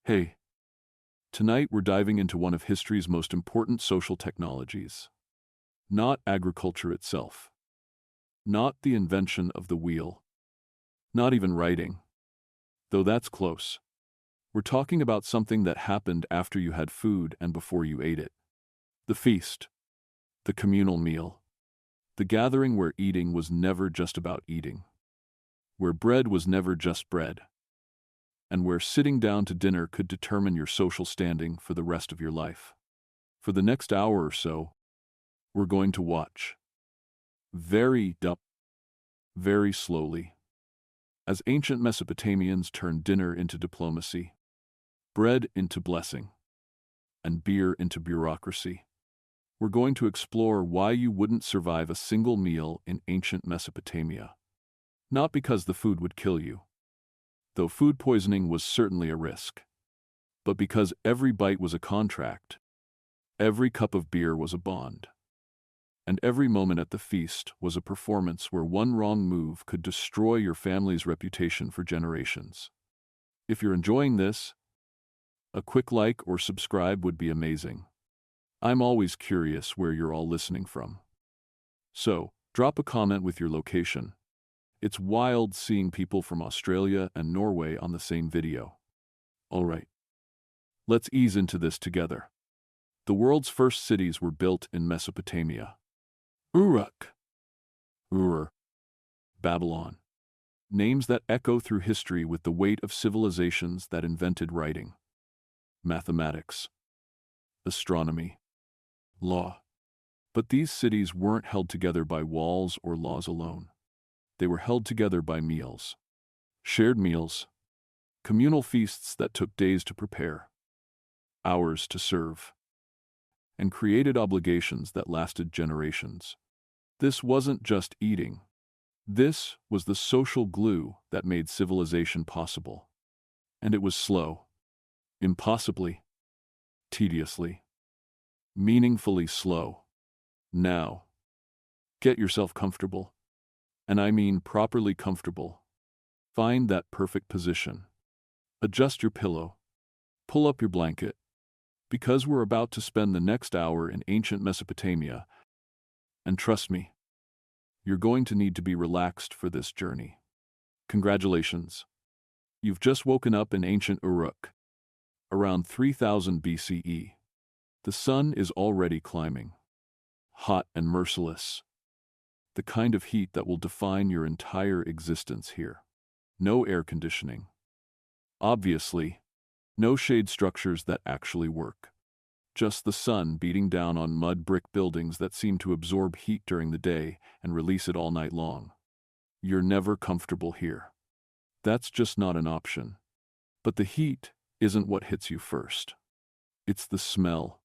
Hey, tonight we're diving into one of history's most important social technologies. Not agriculture itself, not the invention of the wheel, not even writing, though that's close. We're talking about something that happened after you had food and before you ate it. The feast, the communal meal, the gathering where eating was never just about eating, where bread was never just bread, and where sitting down to dinner could determine your social standing for the rest of your life. For the next hour or so, we're going to watch, very slowly, as ancient Mesopotamians turned dinner into diplomacy, bread into blessing, and beer into bureaucracy. We're going to explore why you wouldn't survive a single meal in ancient Mesopotamia. Not because the food would kill you, though food poisoning was certainly a risk, but because every bite was a contract, every cup of beer was a bond, and every moment at the feast was a performance where one wrong move could destroy your family's reputation for generations. If you're enjoying this, a quick like or subscribe would be amazing. I'm always curious where you're all listening from. So, drop a comment with your location. It's wild seeing people from Australia and Norway on the same video. Alright, let's ease into this together. The world's first cities were built in Mesopotamia. Uruk, Ur, Babylon. Names that echo through history with the weight of civilizations that invented writing, mathematics, astronomy, law. But these cities weren't held together by walls or laws alone. They were held together by meals. Shared meals, communal feasts that took days to prepare, hours to serve, and created obligations that lasted generations. This wasn't just eating. This was the social glue that made civilization possible. And it was slow, impossibly, tediously, meaningfully slow. Now, get yourself comfortable. And I mean properly comfortable. Find that perfect position. Adjust your pillow. Pull up your blanket. Because we're about to spend the next hour in ancient Mesopotamia. And trust me, you're going to need to be relaxed for this journey. Congratulations. You've just woken up in ancient Uruk, around 3000 BCE. The sun is already climbing, hot and merciless. The kind of heat that will define your entire existence here. No air conditioning. Obviously, no shade structures that actually work. Just the sun beating down on mud brick buildings that seem to absorb heat during the day and release it all night long. You're never comfortable here. That's just not an option. But the heat isn't what hits you first. It's the smell.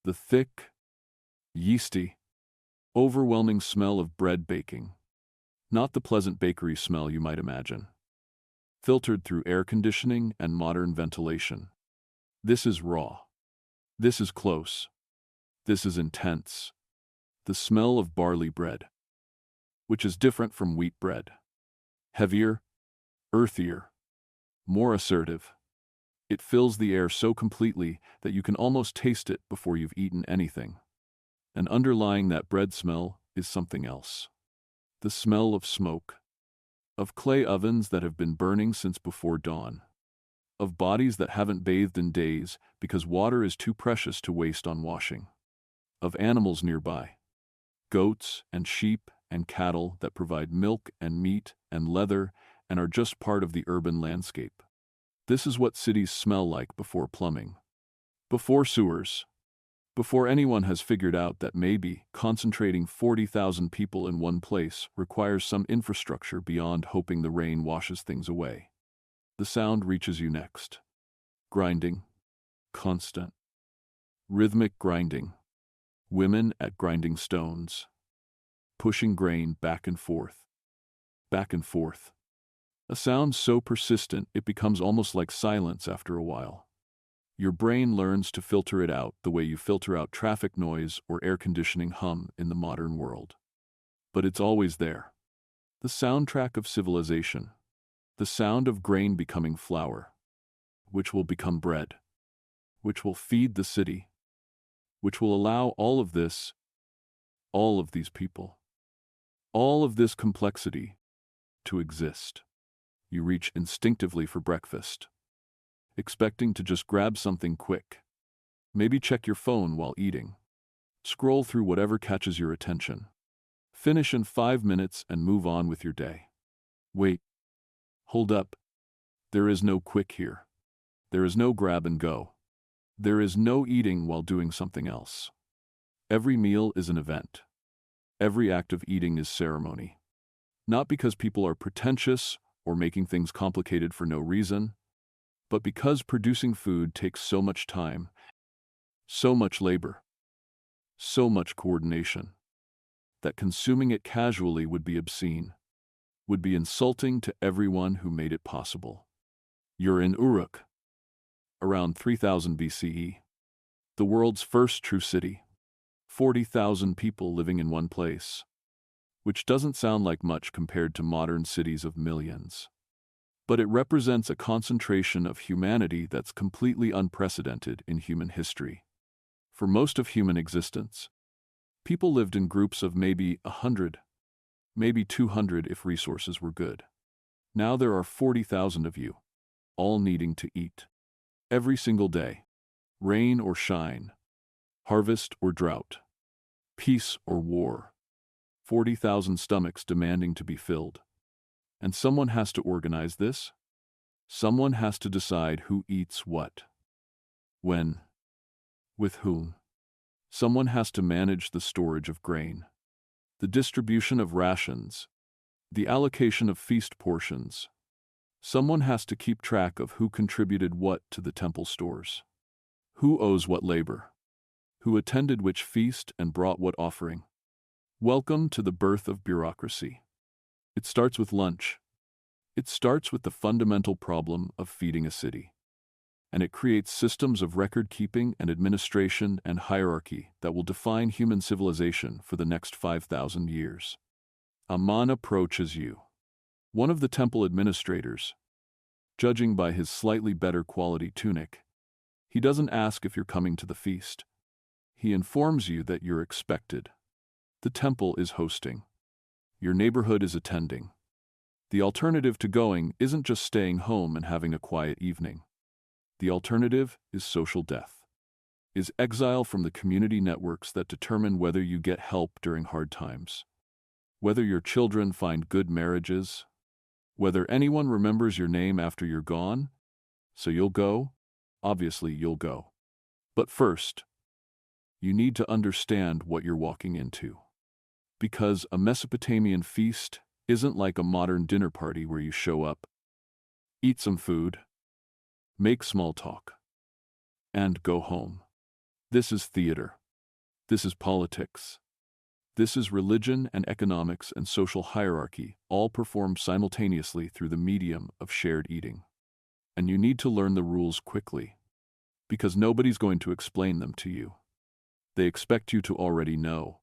The thick, yeasty, overwhelming smell of bread baking. Not the pleasant bakery smell you might imagine. Filtered through air conditioning and modern ventilation. This is raw. This is close. This is intense. The smell of barley bread, which is different from wheat bread. Heavier, earthier, more assertive. It fills the air so completely that you can almost taste it before you've eaten anything. And underlying that bread smell is something else. The smell of smoke. Of clay ovens that have been burning since before dawn. Of bodies that haven't bathed in days because water is too precious to waste on washing. Of animals nearby. Goats and sheep and cattle that provide milk and meat and leather and are just part of the urban landscape. This is what cities smell like before plumbing. Before sewers. Before anyone has figured out that maybe concentrating 40,000 people in one place requires some infrastructure beyond hoping the rain washes things away. The sound reaches you next. Grinding. Constant. Rhythmic grinding. Women at grinding stones. Pushing grain back and forth. Back and forth. A sound so persistent it becomes almost like silence after a while. Your brain learns to filter it out the way you filter out traffic noise or air conditioning hum in the modern world. But it's always there. The soundtrack of civilization. The sound of grain becoming flour. which will become bread, which will feed the city, which will allow all of this, all of these people, all of this complexity to exist. You reach instinctively for breakfast, expecting to just grab something quick. Maybe check your phone while eating. Scroll through whatever catches your attention. Finish in 5 minutes and move on with your day. Wait. Hold up. There is no quick here. There is no grab and go. There is no eating while doing something else. Every meal is an event. Every act of eating is ceremony. Not because people are pretentious or making things complicated for no reason, but because producing food takes so much time, so much labor, so much coordination, that consuming it casually would be obscene, would be insulting to everyone who made it possible. You're in Uruk, around 3000 BCE, the world's first true city, 40,000 people living in one place, which doesn't sound like much compared to modern cities of millions. But it represents a concentration of humanity that's completely unprecedented in human history. For most of human existence, people lived in groups of maybe 100, maybe 200 if resources were good. Now there are 40,000 of you, all needing to eat. Every single day, rain or shine, harvest or drought, peace or war, 40,000 stomachs demanding to be filled. And someone has to organize this. Someone has to decide who eats what, when, with whom. Someone has to manage the storage of grain, the distribution of rations, the allocation of feast portions. Someone has to keep track of who contributed what to the temple stores, who owes what labor, who attended which feast and brought what offering. Welcome to the birth of bureaucracy. It starts with lunch. It starts with the fundamental problem of feeding a city. And it creates systems of record-keeping and administration and hierarchy that will define human civilization for the next 5,000 years. Aman approaches you, one of the temple administrators. Judging by his slightly better quality tunic, he doesn't ask if you're coming to the feast. He informs you that you're expected. The temple is hosting. Your neighborhood is attending. The alternative to going isn't just staying home and having a quiet evening. The alternative is social death, is exile from the community networks that determine whether you get help during hard times, whether your children find good marriages, whether anyone remembers your name after you're gone. So you'll go? Obviously you'll go. But first, you need to understand what you're walking into. Because a Mesopotamian feast isn't like a modern dinner party where you show up, eat some food, make small talk, and go home. This is theater. This is politics. This is religion and economics and social hierarchy, all performed simultaneously through the medium of shared eating. And you need to learn the rules quickly, because nobody's going to explain them to you. They expect you to already know.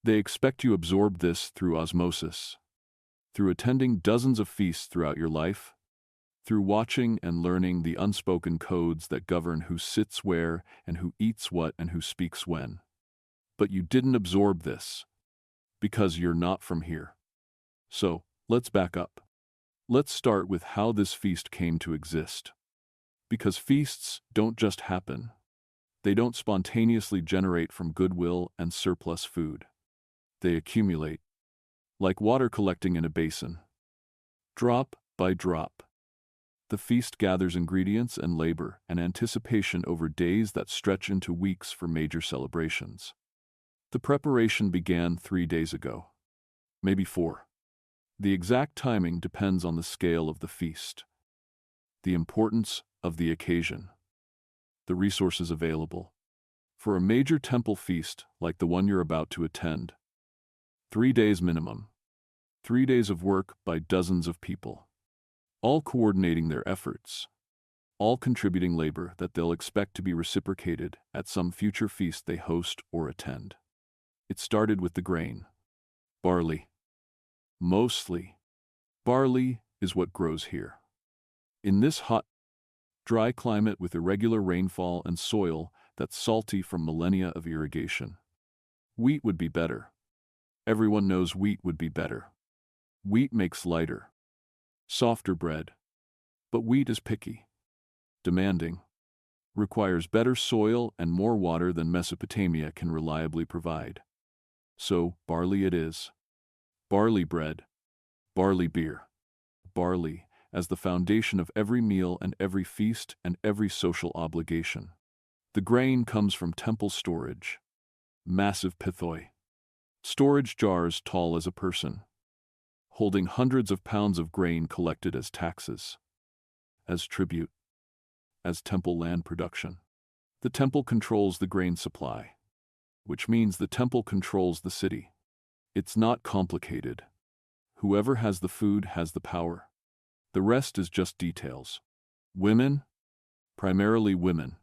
They expect you absorb this through osmosis, through attending dozens of feasts throughout your life, through watching and learning the unspoken codes that govern who sits where and who eats what and who speaks when. But you didn't absorb this, because you're not from here. So, let's back up. Let's start with how this feast came to exist. Because feasts don't just happen. They don't spontaneously generate from goodwill and surplus food. They accumulate, like water collecting in a basin. Drop by drop. The feast gathers ingredients and labor and anticipation over days that stretch into weeks for major celebrations. The preparation began 3 days ago, maybe 4. The exact timing depends on the scale of the feast, the importance of the occasion, the resources available. For a major temple feast like the one you're about to attend, 3 days minimum, 3 days of work by dozens of people, all coordinating their efforts, all contributing labor that they'll expect to be reciprocated at some future feast they host or attend. It started with the grain. Barley. Mostly, barley is what grows here. In this hot, Dry climate with irregular rainfall and soil that's salty from millennia of irrigation. Wheat would be better. Everyone knows wheat would be better. Wheat makes lighter, softer bread. But wheat is picky, demanding, requires better soil and more water than Mesopotamia can reliably provide. So, barley it is. Barley bread, barley beer. Barley as the foundation of every meal and every feast and every social obligation. The grain comes from temple storage. Massive pithoi. Storage jars tall as a person, holding hundreds of pounds of grain collected as taxes, as tribute, as temple land production. The temple controls the grain supply, which means the temple controls the city. It's not complicated. Whoever has the food has the power. The rest is just details. Women, primarily women,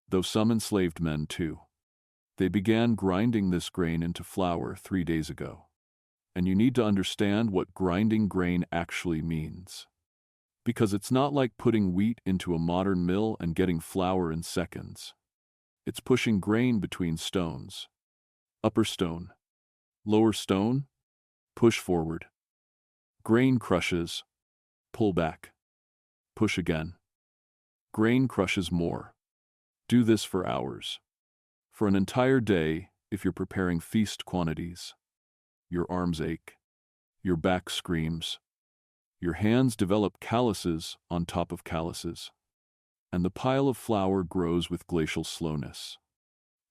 though some enslaved men too. They began grinding this grain into flour 3 days ago. And you need to understand what grinding grain actually means. Because it's not like putting wheat into a modern mill and getting flour in seconds. It's pushing grain between stones. Upper stone, lower stone, push forward. Grain crushes, pull back, push again. Grain crushes more. Do this for hours. For an entire day, if you're preparing feast quantities. Your arms ache. Your back screams. Your hands develop calluses on top of calluses. And the pile of flour grows with glacial slowness.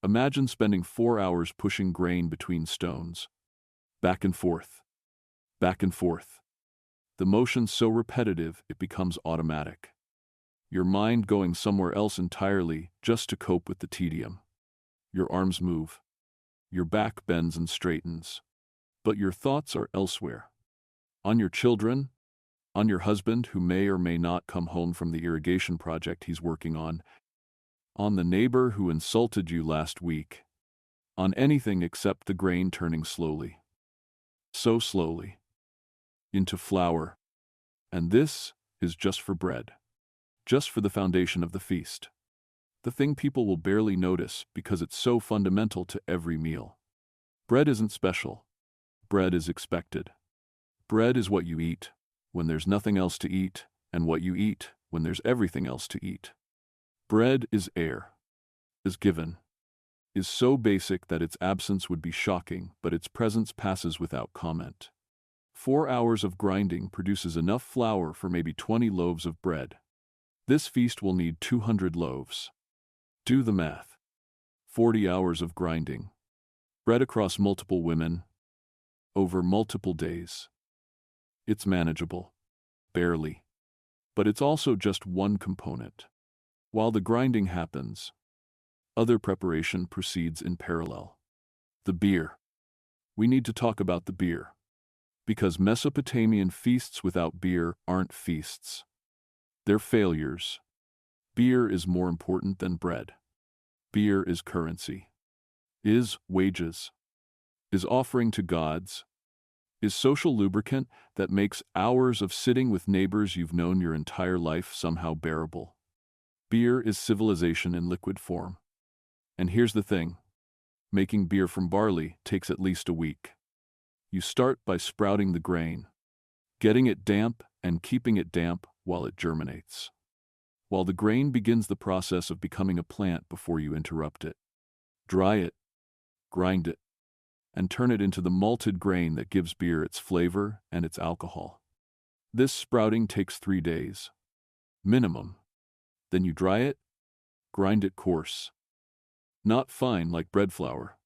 Imagine spending 4 hours pushing grain between stones. Back and forth. Back and forth. The motion so repetitive it becomes automatic. Your mind going somewhere else entirely just to cope with the tedium. Your arms move. Your back bends and straightens. But your thoughts are elsewhere. On your children, on your husband who may or may not come home from the irrigation project he's working on the neighbor who insulted you last week, on anything except the grain turning slowly. So slowly. Into flour. And this is just for bread. Just for the foundation of the feast. The thing people will barely notice because it's so fundamental to every meal. Bread isn't special. Bread is expected. Bread is what you eat when there's nothing else to eat, and what you eat when there's everything else to eat. Bread is air. Is given. Is so basic that its absence would be shocking, but its presence passes without comment. 4 hours of grinding produces enough flour for maybe 20 loaves of bread. This feast will need 200 loaves. Do the math. 40 hours of grinding. Bread across multiple women. Over multiple days. It's manageable. Barely. But it's also just one component. While the grinding happens, other preparation proceeds in parallel. The beer. We need to talk about the beer. Because Mesopotamian feasts without beer aren't feasts. They're failures. Beer is more important than bread. Beer is currency. Is wages. Is offering to gods. Is social lubricant that makes hours of sitting with neighbors you've known your entire life somehow bearable. Beer is civilization in liquid form. And here's the thing. Making beer from barley takes at least a week. You start by sprouting the grain, getting it damp and keeping it damp while it germinates. While the grain begins the process of becoming a plant before you interrupt it. Dry it, grind it, and turn it into the malted grain that gives beer its flavor and its alcohol. This sprouting takes 3 days. Minimum. Then you dry it, grind it coarse. Not fine like bread flour.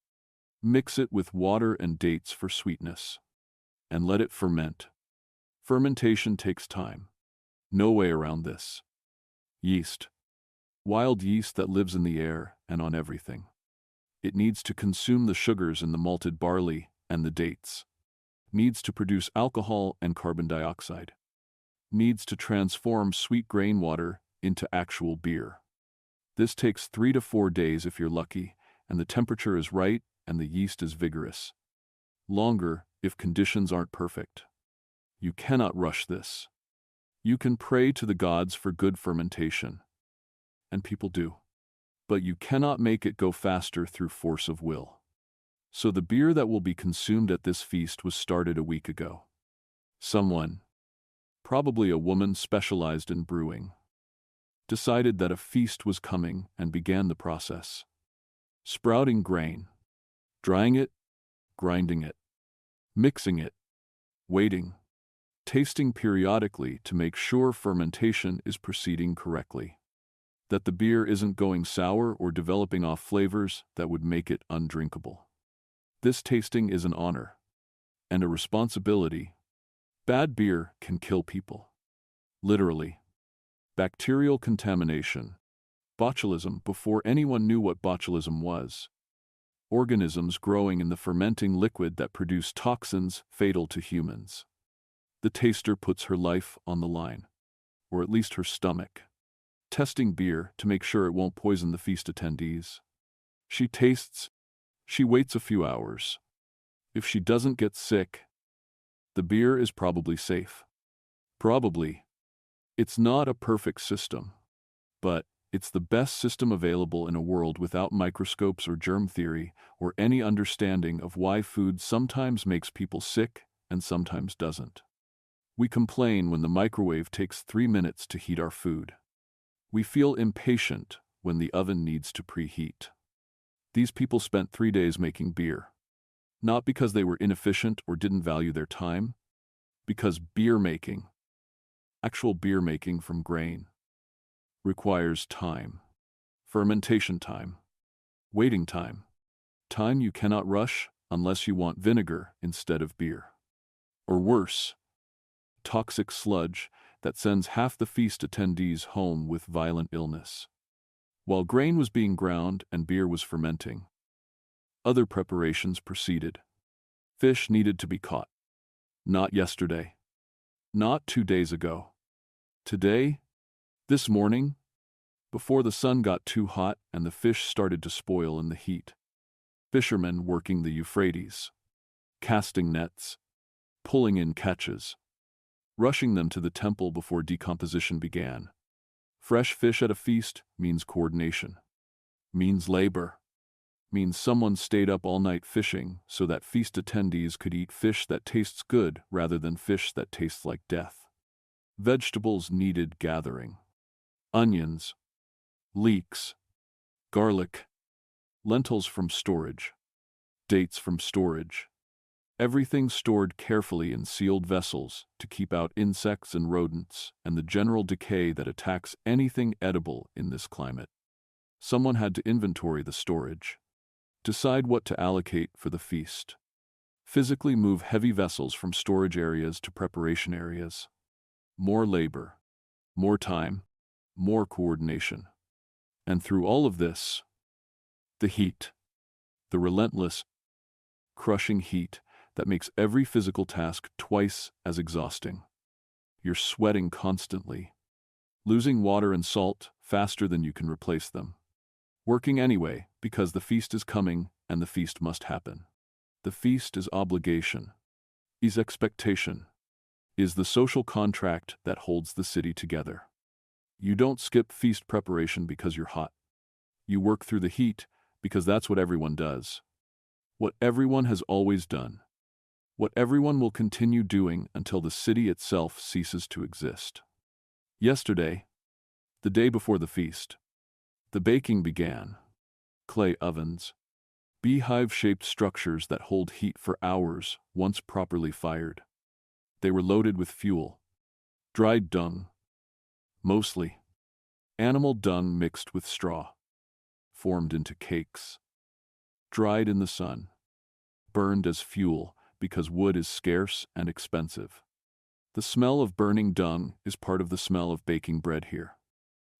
Mix it with water and dates for sweetness. And let it ferment. Fermentation takes time. No way around this. Yeast. Wild yeast that lives in the air and on everything. It needs to consume the sugars in the malted barley and the dates. Needs to produce alcohol and carbon dioxide. Needs to transform sweet grain water into actual beer. This takes 3 to 4 days if you're lucky, and the temperature is right and the yeast is vigorous. Longer if conditions aren't perfect. You cannot rush this. You can pray to the gods for good fermentation, and people do. But you cannot make it go faster through force of will. So the beer that will be consumed at this feast was started a week ago. Someone, probably a woman specialized in brewing, decided that a feast was coming and began the process. Sprouting grain, drying it, grinding it, mixing it, waiting, tasting periodically to make sure fermentation is proceeding correctly, that the beer isn't going sour or developing off flavors that would make it undrinkable. This tasting is an honor and a responsibility. Bad beer can kill people. Literally. Bacterial contamination. Botulism before anyone knew what botulism was. Organisms growing in the fermenting liquid that produce toxins fatal to humans. The taster puts her life on the line, or at least her stomach, testing beer to make sure it won't poison the feast attendees. She tastes, she waits a few hours. If she doesn't get sick, the beer is probably safe. Probably. It's not a perfect system, but it's the best system available in a world without microscopes or germ theory or any understanding of why food sometimes makes people sick and sometimes doesn't. We complain when the microwave takes 3 minutes to heat our food. We feel impatient when the oven needs to preheat. These people spent 3 days making beer. Not because they were inefficient or didn't value their time, because beer making, actual beer making from grain, requires time. Fermentation time. Waiting time. Time you cannot rush unless you want vinegar instead of beer. Or worse, toxic sludge that sends half the feast attendees home with violent illness. While grain was being ground and beer was fermenting, other preparations proceeded. Fish needed to be caught. Not yesterday. Not 2 days ago. Today, this morning, before the sun got too hot and the fish started to spoil in the heat. Fishermen working the Euphrates, casting nets, pulling in catches, rushing them to the temple before decomposition began. Fresh fish at a feast means coordination, means labor, means someone stayed up all night fishing so that feast attendees could eat fish that tastes good rather than fish that tastes like death. Vegetables needed gathering. Onions, leeks, garlic, lentils from storage, dates from storage. Everything stored carefully in sealed vessels to keep out insects and rodents and the general decay that attacks anything edible in this climate. Someone had to inventory the storage, decide what to allocate for the feast, physically move heavy vessels from storage areas to preparation areas. More labor, more time, more coordination. And through all of this, the heat, the relentless, crushing heat that makes every physical task twice as exhausting. You're sweating constantly, losing water and salt faster than you can replace them. Working anyway because the feast is coming and the feast must happen. The feast is obligation, is expectation, is the social contract that holds the city together. You don't skip feast preparation because you're hot. You work through the heat because that's what everyone does. What everyone has always done. What everyone will continue doing until the city itself ceases to exist. Yesterday, the day before the feast, the baking began. Clay ovens, beehive-shaped structures that hold heat for hours once properly fired. They were loaded with fuel, dried dung, mostly animal dung mixed with straw, formed into cakes, dried in the sun, burned as fuel because wood is scarce and expensive. The smell of burning dung is part of the smell of baking bread here.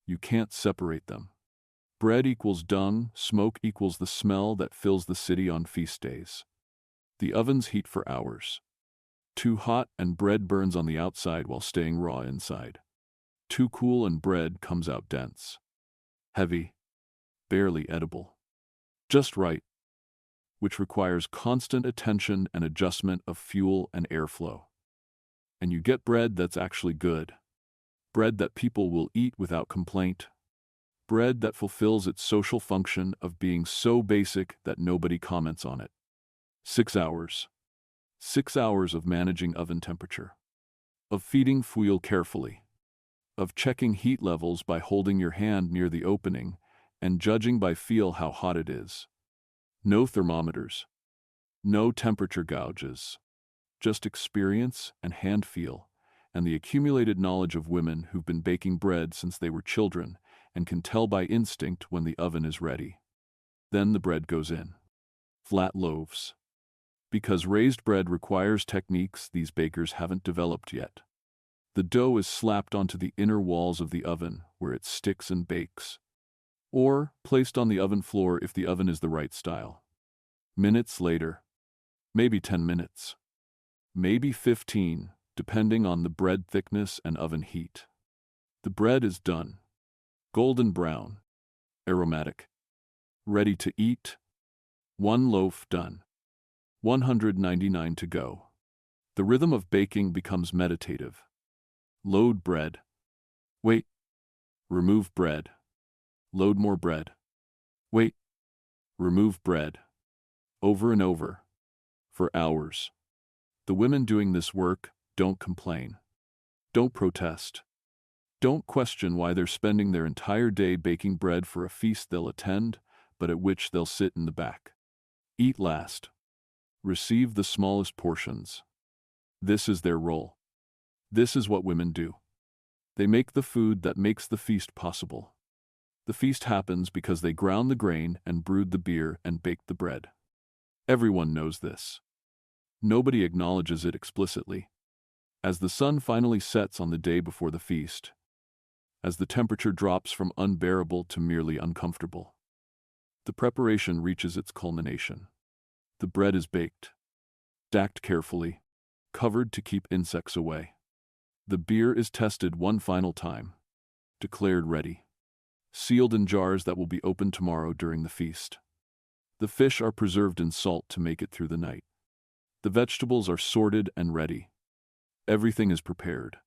You can't separate them. Bread equals dung, smoke equals the smell that fills the city on feast days. The ovens heat for hours. Too hot and bread burns on the outside while staying raw inside. Too cool and bread comes out dense, heavy, barely edible. Just right, which requires constant attention and adjustment of fuel and airflow. And you get bread that's actually good, bread that people will eat without complaint, bread that fulfills its social function of being so basic that nobody comments on it. 6 hours. 6 hours of managing oven temperature, of feeding fuel carefully, of checking heat levels by holding your hand near the opening and judging by feel how hot it is. No thermometers, no temperature gauges, just experience and hand feel, and the accumulated knowledge of women who've been baking bread since they were children and can tell by instinct when the oven is ready. Then the bread goes in. Flat loaves. Because raised bread requires techniques these bakers haven't developed yet. The dough is slapped onto the inner walls of the oven where it sticks and bakes, or placed on the oven floor if the oven is the right style. Minutes later, maybe 10 minutes, maybe 15, depending on the bread thickness and oven heat. The bread is done. Golden brown, aromatic, ready to eat. 1 loaf done. 199 to go. The rhythm of baking becomes meditative. Load bread. Wait. Remove bread. Load more bread. Wait. Remove bread. Over and over. For hours. The women doing this work don't complain. Don't protest. Don't question why they're spending their entire day baking bread for a feast they'll attend, but at which they'll sit in the back. Eat last. Receive the smallest portions. This is their role. This is what women do. They make the food that makes the feast possible. The feast happens because they ground the grain and brewed the beer and baked the bread. Everyone knows this. Nobody acknowledges it explicitly. As the sun finally sets on the day before the feast, as the temperature drops from unbearable to merely uncomfortable, the preparation reaches its culmination. The bread is baked, stacked carefully, covered to keep insects away. The beer is tested one final time, declared ready, sealed in jars that will be opened tomorrow during the feast. The fish are preserved in salt to make it through the night. The vegetables are sorted and ready. Everything is prepared.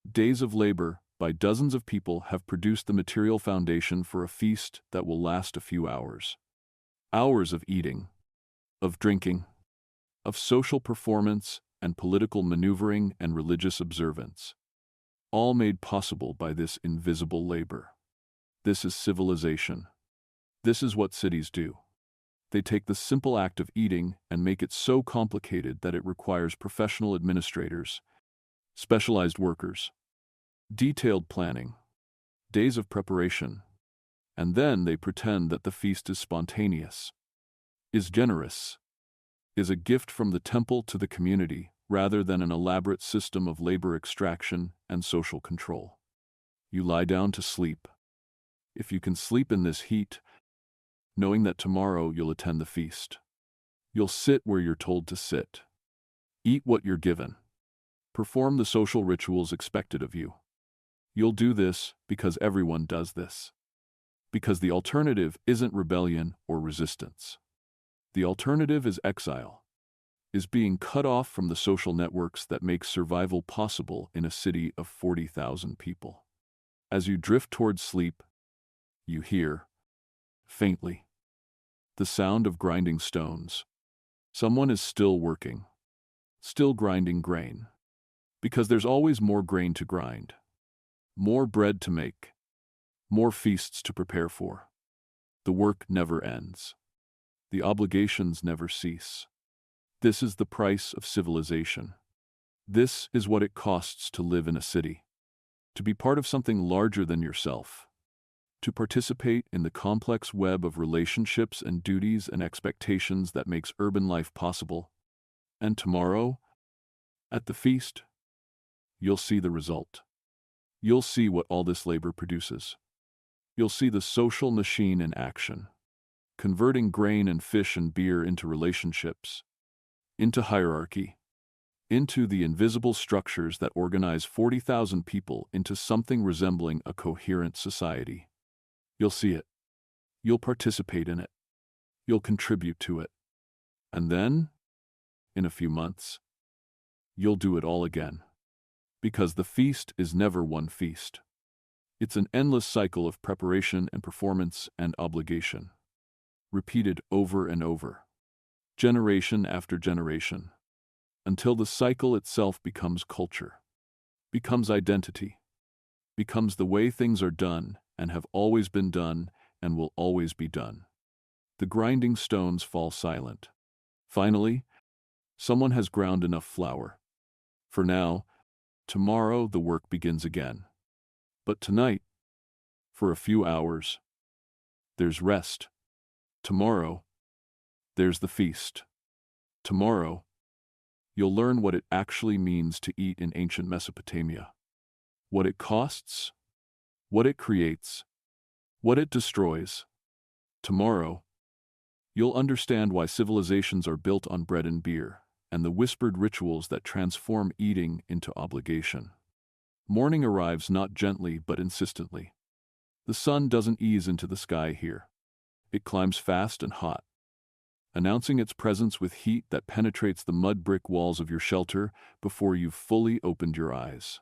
Days of labor by dozens of people have produced the material foundation for a feast that will last a few hours. Hours of eating, of drinking, of social performance and political maneuvering and religious observance, all made possible by this invisible labor. This is civilization. This is what cities do. They take the simple act of eating and make it so complicated that it requires professional administrators, specialized workers, detailed planning, days of preparation, and then they pretend that the feast is spontaneous, is generous, is a gift from the temple to the community rather than an elaborate system of labor extraction and social control. You lie down to sleep. If you can sleep in this heat, knowing that tomorrow you'll attend the feast. You'll sit where you're told to sit. Eat what you're given. Perform the social rituals expected of you. You'll do this because everyone does this. Because the alternative isn't rebellion or resistance. The alternative is exile, is being cut off from the social networks that make survival possible in a city of 40,000 people. As you drift towards sleep, you hear, faintly, the sound of grinding stones. Someone is still working, still grinding grain. Because there's always more grain to grind, more bread to make, more feasts to prepare for. The work never ends. The obligations never cease. This is the price of civilization. This is what it costs to live in a city, to be part of something larger than yourself, to participate in the complex web of relationships and duties and expectations that makes urban life possible. And tomorrow, at the feast, you'll see the result. You'll see what all this labor produces. You'll see the social machine in action, converting grain and fish and beer into relationships, into hierarchy, into the invisible structures that organize 40,000 people into something resembling a coherent society. You'll see it. You'll participate in it. You'll contribute to it. And then, in a few months, you'll do it all again. Because the feast is never one feast. It's an endless cycle of preparation and performance and obligation, repeated over and over, generation after generation, until the cycle itself becomes culture, becomes identity, becomes the way things are done and have always been done and will always be done. The grinding stones fall silent. Finally, someone has ground enough flour. For now, tomorrow the work begins again. But tonight, for a few hours, there's rest. Tomorrow, there's the feast. Tomorrow, you'll learn what it actually means to eat in ancient Mesopotamia. What it costs, what it creates, what it destroys. Tomorrow, you'll understand why civilizations are built on bread and beer, and the whispered rituals that transform eating into obligation. Morning arrives not gently but insistently. The sun doesn't ease into the sky here. It climbs fast and hot, announcing its presence with heat that penetrates the mud brick walls of your shelter before you've fully opened your eyes.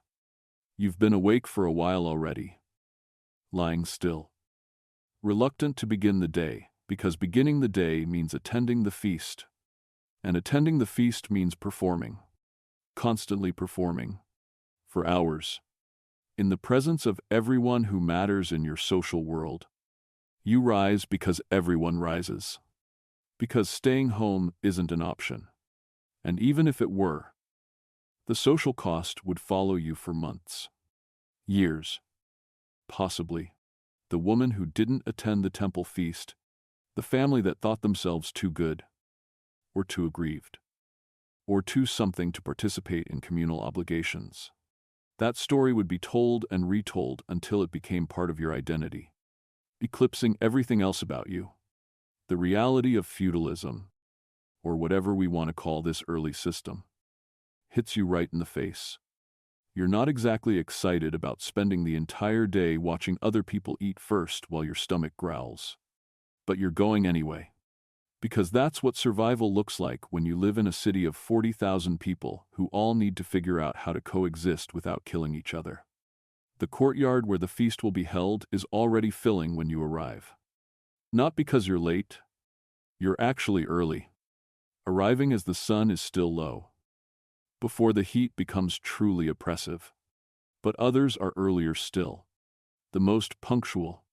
You've been awake for a while already, lying still, reluctant to begin the day, because beginning the day means attending the feast, and attending the feast means performing, constantly performing, for hours, in the presence of everyone who matters in your social world. You rise because everyone rises, because staying home isn't an option, and even if it were, the social cost would follow you for months, years, possibly. The woman who didn't attend the temple feast, the family that thought themselves too good, or too aggrieved, or too something to participate in communal obligations. That story would be told and retold until it became part of your identity, eclipsing everything else about you. The reality of feudalism, or whatever we want to call this early system, hits you right in the face. You're not exactly excited about spending the entire day watching other people eat first while your stomach growls. But you're going anyway. Because that's what survival looks like when you live in a city of 40,000 people who all need to figure out how to coexist without killing each other. The courtyard where the feast will be held is already filling when you arrive. Not because you're late. You're actually early, arriving as the sun is still low, before the heat becomes truly oppressive. But others are earlier still, the most punctual,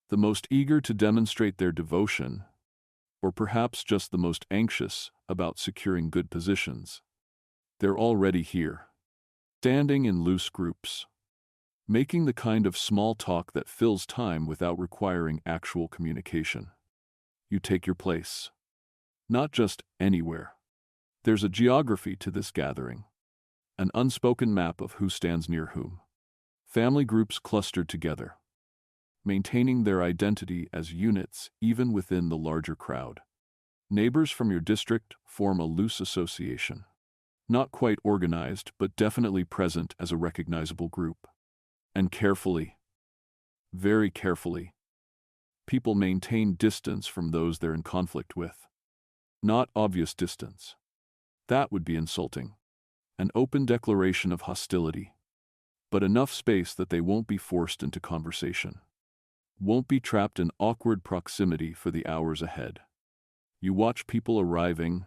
the most eager to demonstrate their devotion, or perhaps just the most anxious about securing good positions. They're already here, standing in loose groups, making the kind of small talk that fills time without requiring actual communication. You take your place. Not just anywhere. There's a geography to this gathering, an unspoken map of who stands near whom. Family groups clustered together, maintaining their identity as units even within the larger crowd. Neighbors from your district form a loose association, not quite organized but definitely present as a recognizable group. And carefully, very carefully, people maintain distance from those they're in conflict with. Not obvious distance. That would be insulting. An open declaration of hostility. But enough space that they won't be forced into conversation. Won't be trapped in awkward proximity for the hours ahead. You watch people arriving.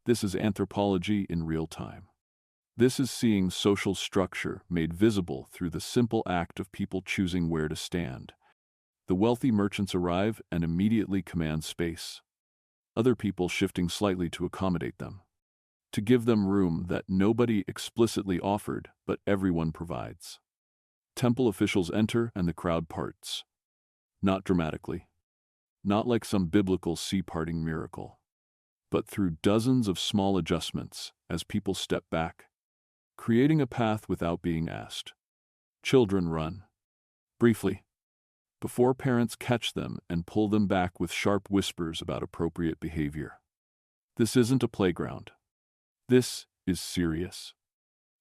This is anthropology in real time. This is seeing social structure made visible through the simple act of people choosing where to stand. The wealthy merchants arrive and immediately command space. Other people shifting slightly to accommodate them, to give them room that nobody explicitly offered but everyone provides. Temple officials enter and the crowd parts. Not dramatically. Not like some biblical sea-parting miracle. But through dozens of small adjustments as people step back, creating a path without being asked. Children run. Briefly. Before parents catch them and pull them back with sharp whispers about appropriate behavior. This isn't a playground. This is serious.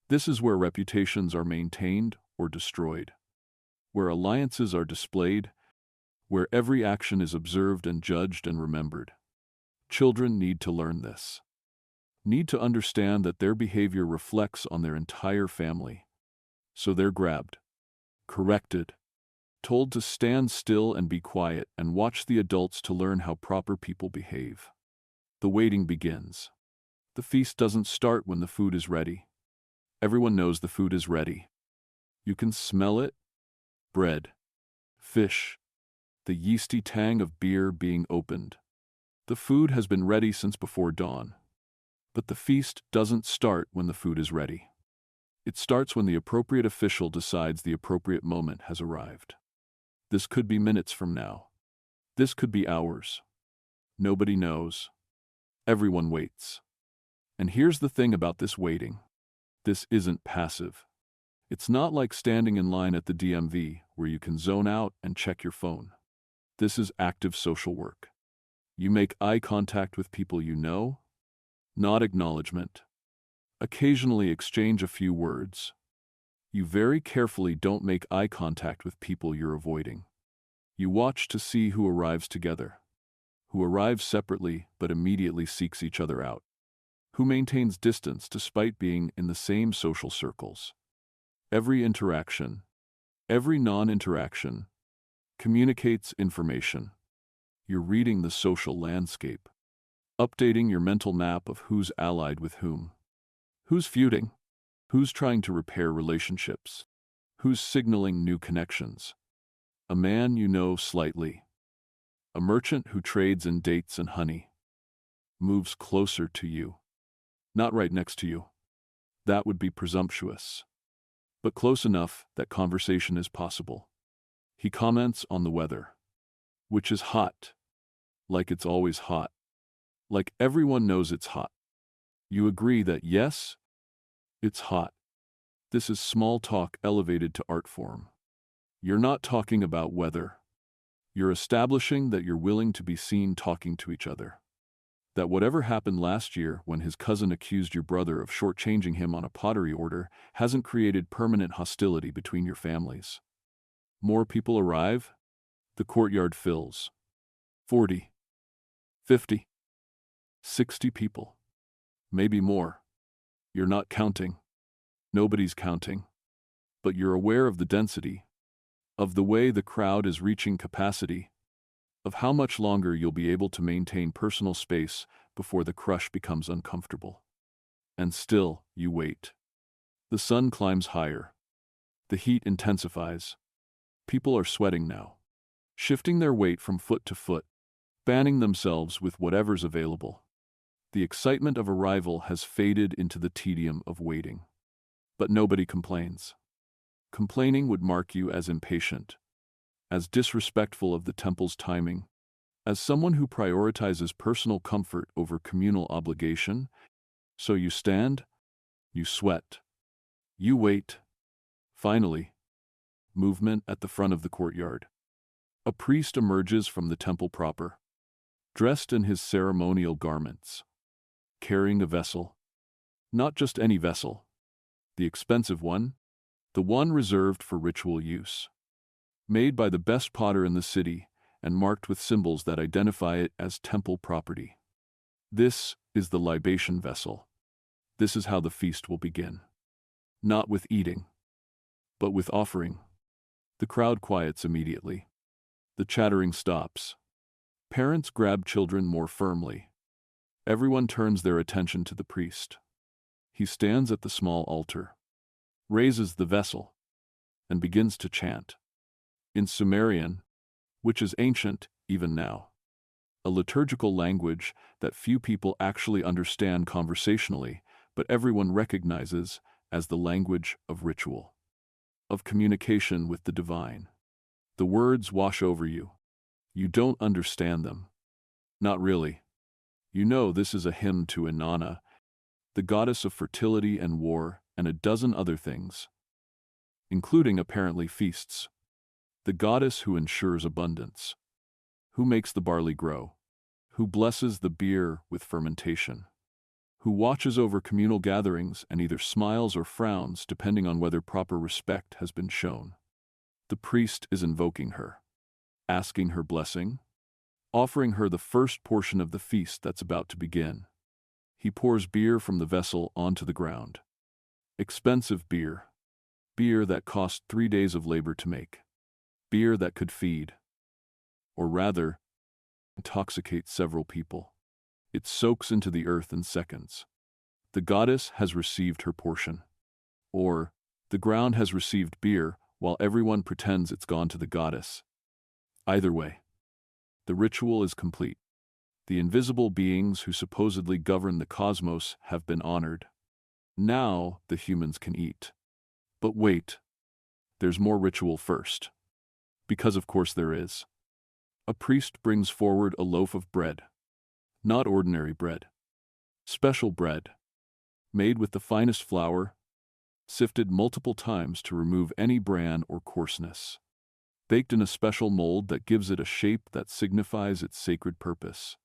This is where reputations are maintained or destroyed, where alliances are displayed, where every action is observed and judged and remembered. Children need to learn this. Need to understand that their behavior reflects on their entire family, So they're grabbed, corrected, told to stand still and be quiet and watch the adults to learn how proper people behave. The waiting begins. The feast doesn't start when the food is ready. Everyone knows the food is ready. You can smell it: bread, fish, the yeasty tang of beer being opened. The food has been ready since before dawn. But the feast doesn't start when the food is ready. It starts when the appropriate official decides the appropriate moment has arrived. This could be minutes from now. This could be hours. Nobody knows. Everyone waits. And here's the thing about this waiting. This isn't passive. It's not like standing in line at the DMV where you can zone out and check your phone. This is active social work. You make eye contact with people you know, not acknowledgement. Occasionally exchange a few words. You very carefully don't make eye contact with people you're avoiding. You watch to see who arrives together, who arrives separately but immediately seeks each other out, who maintains distance despite being in the same social circles. Every interaction, every non-interaction, communicates information. You're reading the social landscape, updating your mental map of who's allied with whom, who's feuding, who's trying to repair relationships, who's signaling new connections. A man you know slightly, a merchant who trades in dates and honey, moves closer to you. Not right next to you. That would be presumptuous. But close enough that conversation is possible. He comments on the weather, which is hot, like it's always hot, like everyone knows it's hot. You agree that yes, it's hot. This is small talk elevated to art form. You're not talking about weather. You're establishing that you're willing to be seen talking to each other. That whatever happened last year when his cousin accused your brother of shortchanging him on a pottery order hasn't created permanent hostility between your families. More people arrive. The courtyard fills. 40, 50, 60 people. Maybe more. You're not counting. Nobody's counting. But you're aware of the density, of the way the crowd is reaching capacity, of how much longer you'll be able to maintain personal space before the crush becomes uncomfortable. And still, you wait. The sun climbs higher. The heat intensifies. People are sweating now, shifting their weight from foot to foot, banning themselves with whatever's available. The excitement of arrival has faded into the tedium of waiting. But nobody complains. Complaining would mark you as impatient, as disrespectful of the temple's timing, as someone who prioritizes personal comfort over communal obligation. So you stand, you sweat, you wait. Finally, movement at the front of the courtyard. A priest emerges from the temple proper, dressed in his ceremonial garments, carrying a vessel. Not just any vessel, the expensive one, the one reserved for ritual use. Made by the best potter in the city and marked with symbols that identify it as temple property. This is the libation vessel. This is how the feast will begin. Not with eating, but with offering. The crowd quiets immediately. The chattering stops. Parents grab children more firmly. Everyone turns their attention to the priest. He stands at the small altar, raises the vessel, and begins to chant. In Sumerian, which is ancient even now, a liturgical language that few people actually understand conversationally, but everyone recognizes as the language of ritual, of communication with the divine. The words wash over you. You don't understand them. Not really. You know this is a hymn to Inanna, the goddess of fertility and war, and a dozen other things, including apparently feasts. The goddess who ensures abundance, who makes the barley grow, who blesses the beer with fermentation, who watches over communal gatherings and either smiles or frowns depending on whether proper respect has been shown. The priest is invoking her, asking her blessing, offering her the first portion of the feast that's about to begin. He pours beer from the vessel onto the ground. Expensive beer. beer that cost 3 days of labor to make, beer that could feed, or rather, intoxicate several people. It soaks into the earth in seconds. The goddess has received her portion. Or, the ground has received beer, while everyone pretends it's gone to the goddess. Either way, the ritual is complete. The invisible beings who supposedly govern the cosmos have been honored. Now the humans can eat. But wait, there's more ritual first. Because of course there is. A priest brings forward a loaf of bread. Not ordinary bread. Special bread. Made with the finest flour, sifted multiple times to remove any bran or coarseness. Baked in a special mold that gives it a shape that signifies its sacred purpose.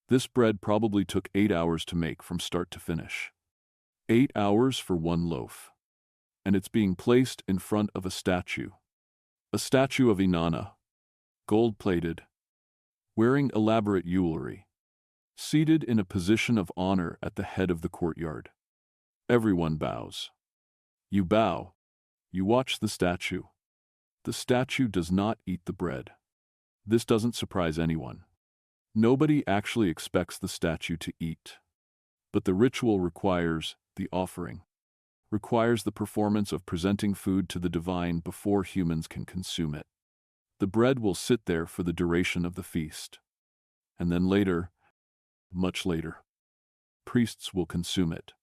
This bread probably took 8 hours to make from start to finish. 8 hours for one loaf. And it's being placed in front of a statue. A statue of Inanna, gold-plated, wearing elaborate jewelry, seated in a position of honor at the head of the courtyard. Everyone bows. You bow. You watch the statue. The statue does not eat the bread. This doesn't surprise anyone. Nobody actually expects the statue to eat. But the ritual requires the offering, requires the performance of presenting food to the divine before humans can consume it. The bread will sit there for the duration of the feast. And then later, much later, priests will consume it.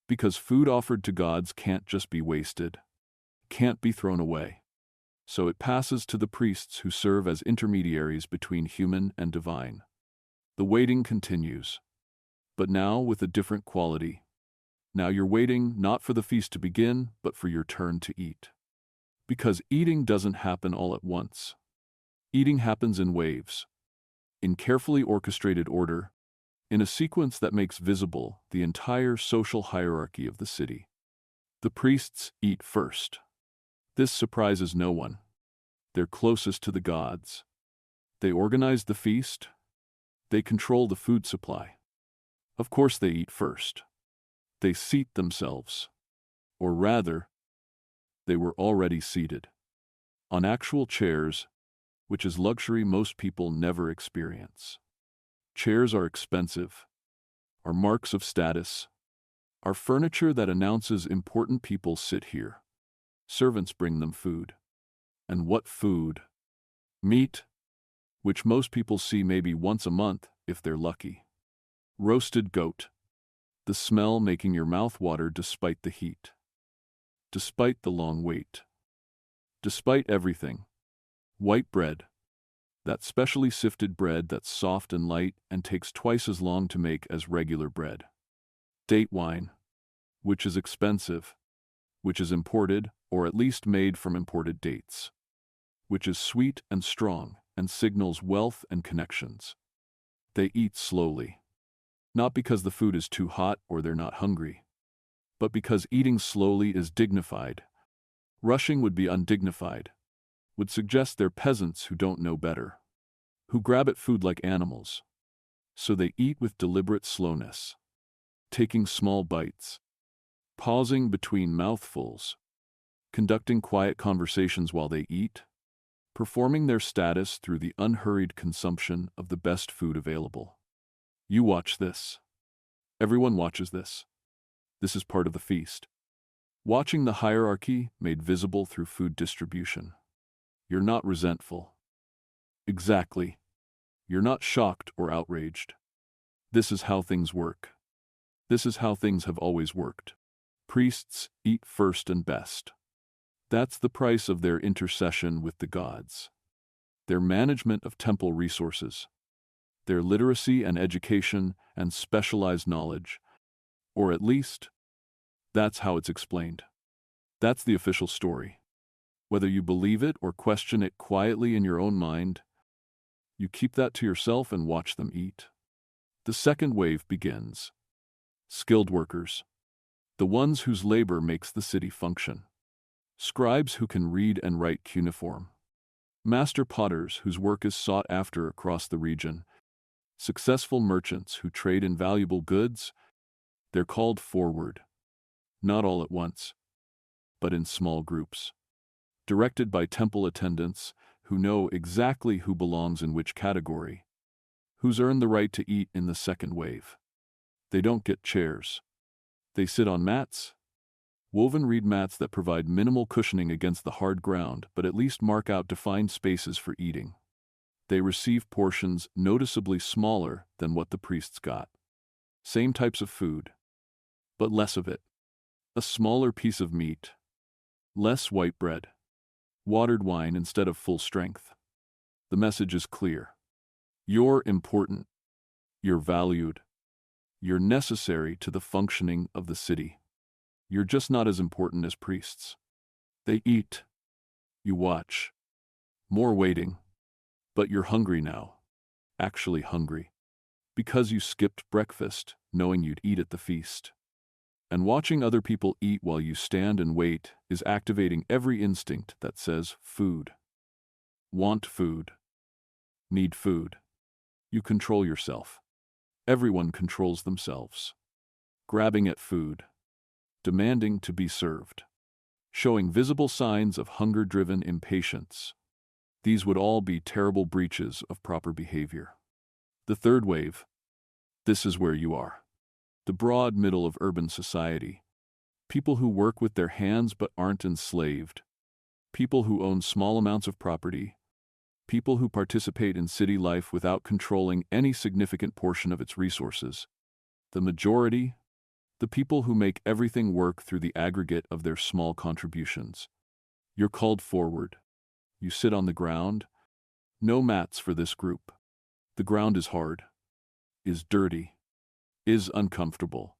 Because food offered to gods can't just be wasted, can't be thrown away. So it passes to the priests who serve as intermediaries between human and divine. The waiting continues, but now with a different quality. Now you're waiting not for the feast to begin, but for your turn to eat. Because eating doesn't happen all at once. Eating happens in waves, in carefully orchestrated order, in a sequence that makes visible the entire social hierarchy of the city. The priests eat first. This surprises no one. They're closest to the gods. They organize the feast. They control the food supply. Of course they eat first. They seat themselves. Or rather, they were already seated. On actual chairs, which is luxury most people never experience. Chairs are expensive, are marks of status, are furniture that announces important people sit here. Servants bring them food. And what food? Meat, which most people see maybe once a month if they're lucky. Roasted goat, the smell making your mouth water despite the heat. Despite the long wait. Despite everything. White bread, that specially sifted bread that's soft and light and takes twice as long to make as regular bread. Date wine, which is expensive, which is imported, or at least made from imported dates, which is sweet and strong and signals wealth and connections. They eat slowly, not because the food is too hot or they're not hungry, but because eating slowly is dignified. Rushing would be undignified, would suggest they're peasants who don't know better, who grab at food like animals. So they eat with deliberate slowness, taking small bites, pausing between mouthfuls, conducting quiet conversations while they eat, performing their status through the unhurried consumption of the best food available. You watch this. Everyone watches this. This is part of the feast. Watching the hierarchy made visible through food distribution. You're not resentful. Exactly. You're not shocked or outraged. This is how things work. This is how things have always worked. Priests eat first and best. That's the price of their intercession with the gods. Their management of temple resources. Their literacy and education and specialized knowledge. Or at least, that's how it's explained. That's the official story. Whether you believe it or question it quietly in your own mind, you keep that to yourself and watch them eat. The second wave begins. Skilled workers. The ones whose labor makes the city function. Scribes who can read and write cuneiform. Master potters whose work is sought after across the region. Successful merchants who trade in valuable goods. They're called forward. Not all at once. but in small groups, directed by temple attendants who know exactly who belongs in which category, who's earned the right to eat in the second wave. They don't get chairs. They sit on mats, woven reed mats that provide minimal cushioning against the hard ground but at least mark out defined spaces for eating. They receive portions noticeably smaller than what the priests got. Same types of food, but less of it. A smaller piece of meat, less white bread, watered wine instead of full strength. The message is clear. You're important. You're valued. You're necessary to the functioning of the city. You're just not as important as priests. They eat. You watch. More waiting. But you're hungry now. Actually hungry. Because you skipped breakfast, knowing you'd eat at the feast. And watching other people eat while you stand and wait is activating every instinct that says food. Want food. Need food. You control yourself. Everyone controls themselves. Grabbing at food. Demanding to be served. Showing visible signs of hunger-driven impatience. These would all be terrible breaches of proper behavior. The third wave. This is where you are. The broad middle of urban society. People who work with their hands but aren't enslaved. People who own small amounts of property. People who participate in city life without controlling any significant portion of its resources. The majority, the people who make everything work through the aggregate of their small contributions. You're called forward. You sit on the ground. No mats for this group. The ground is hard, is dirty, is uncomfortable.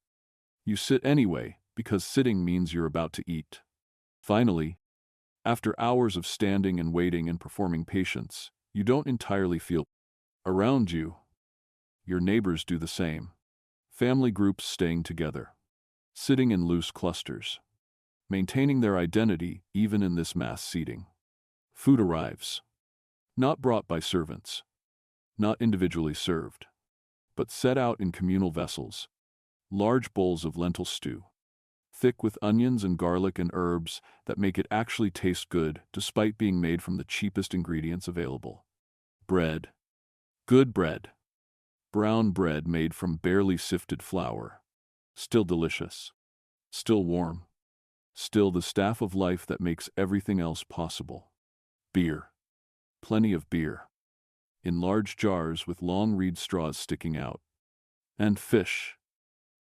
You sit anyway, because sitting means you're about to eat. Finally, after hours of standing and waiting and performing patience, you don't entirely feel around you. Your neighbors do the same. Family groups staying together, sitting in loose clusters, maintaining their identity even in this mass seating. Food arrives, not brought by servants, not individually served, but set out in communal vessels, large bowls of lentil stew, thick with onions and garlic and herbs that make it actually taste good despite being made from the cheapest ingredients available. Bread. Good bread. Brown bread made from barely sifted flour. Still delicious. Still warm. Still the staff of life that makes everything else possible. Beer. Plenty of beer. In large jars with long reed straws sticking out. And fish.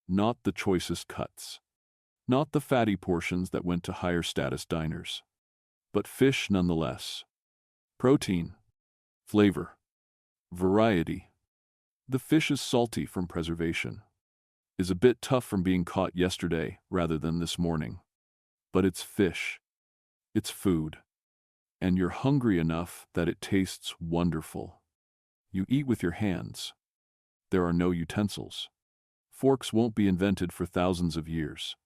Not the choicest cuts. Not the fatty portions that went to higher status diners. But fish nonetheless. Protein. Flavor. Variety. The fish is salty from preservation. Is a bit tough from being caught yesterday rather than this morning. But it's fish. It's food. And you're hungry enough that it tastes wonderful. You eat with your hands. There are no utensils. Forks won't be invented for thousands of years.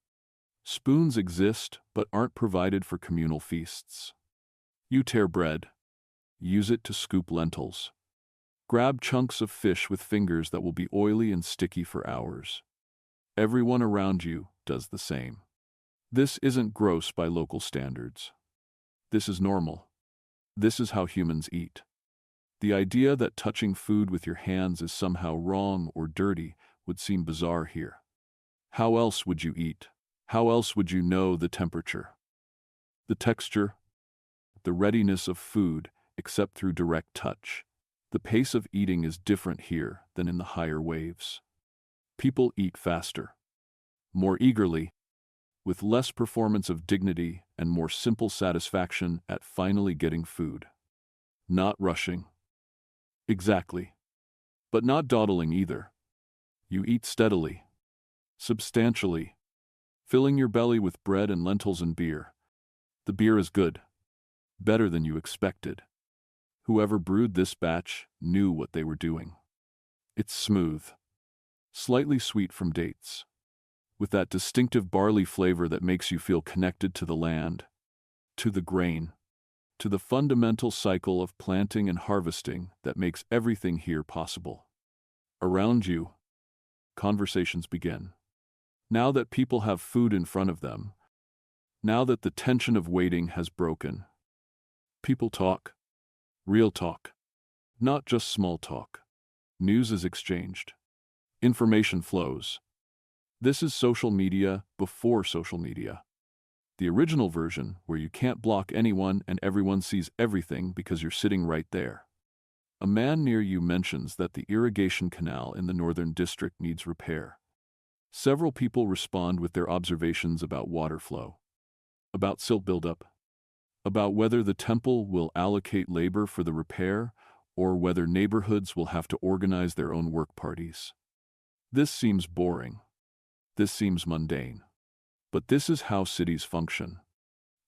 Spoons exist but aren't provided for communal feasts. You tear bread. Use it to scoop lentils. Grab chunks of fish with fingers that will be oily and sticky for hours. Everyone around you does the same. This isn't gross by local standards. This is normal. This is how humans eat. The idea that touching food with your hands is somehow wrong or dirty would seem bizarre here. How else would you eat? How else would you know the temperature, the texture, the readiness of food except through direct touch? The pace of eating is different here than in the higher waves. People eat faster, more eagerly, with less performance of dignity and more simple satisfaction at finally getting food. Not rushing. Exactly. But not dawdling either. You eat steadily, substantially, filling your belly with bread and lentils and beer. The beer is good, better than you expected. Whoever brewed this batch knew what they were doing. It's smooth, slightly sweet from dates, with that distinctive barley flavor that makes you feel connected to the land, to the grain, to the fundamental cycle of planting and harvesting that makes everything here possible. Around you, conversations begin. Now that people have food in front of them, Now that the tension of waiting has broken, people talk, real talk, not just small talk. News is exchanged. Information flows. This is social media before social media. The original version, where you can't block anyone and everyone sees everything because you're sitting right there. A man near you mentions that the irrigation canal in the northern district needs repair. Several people respond with their observations about water flow, about silt buildup, about whether the temple will allocate labor for the repair or whether neighborhoods will have to organize their own work parties. This seems boring. This seems mundane. But this is how cities function.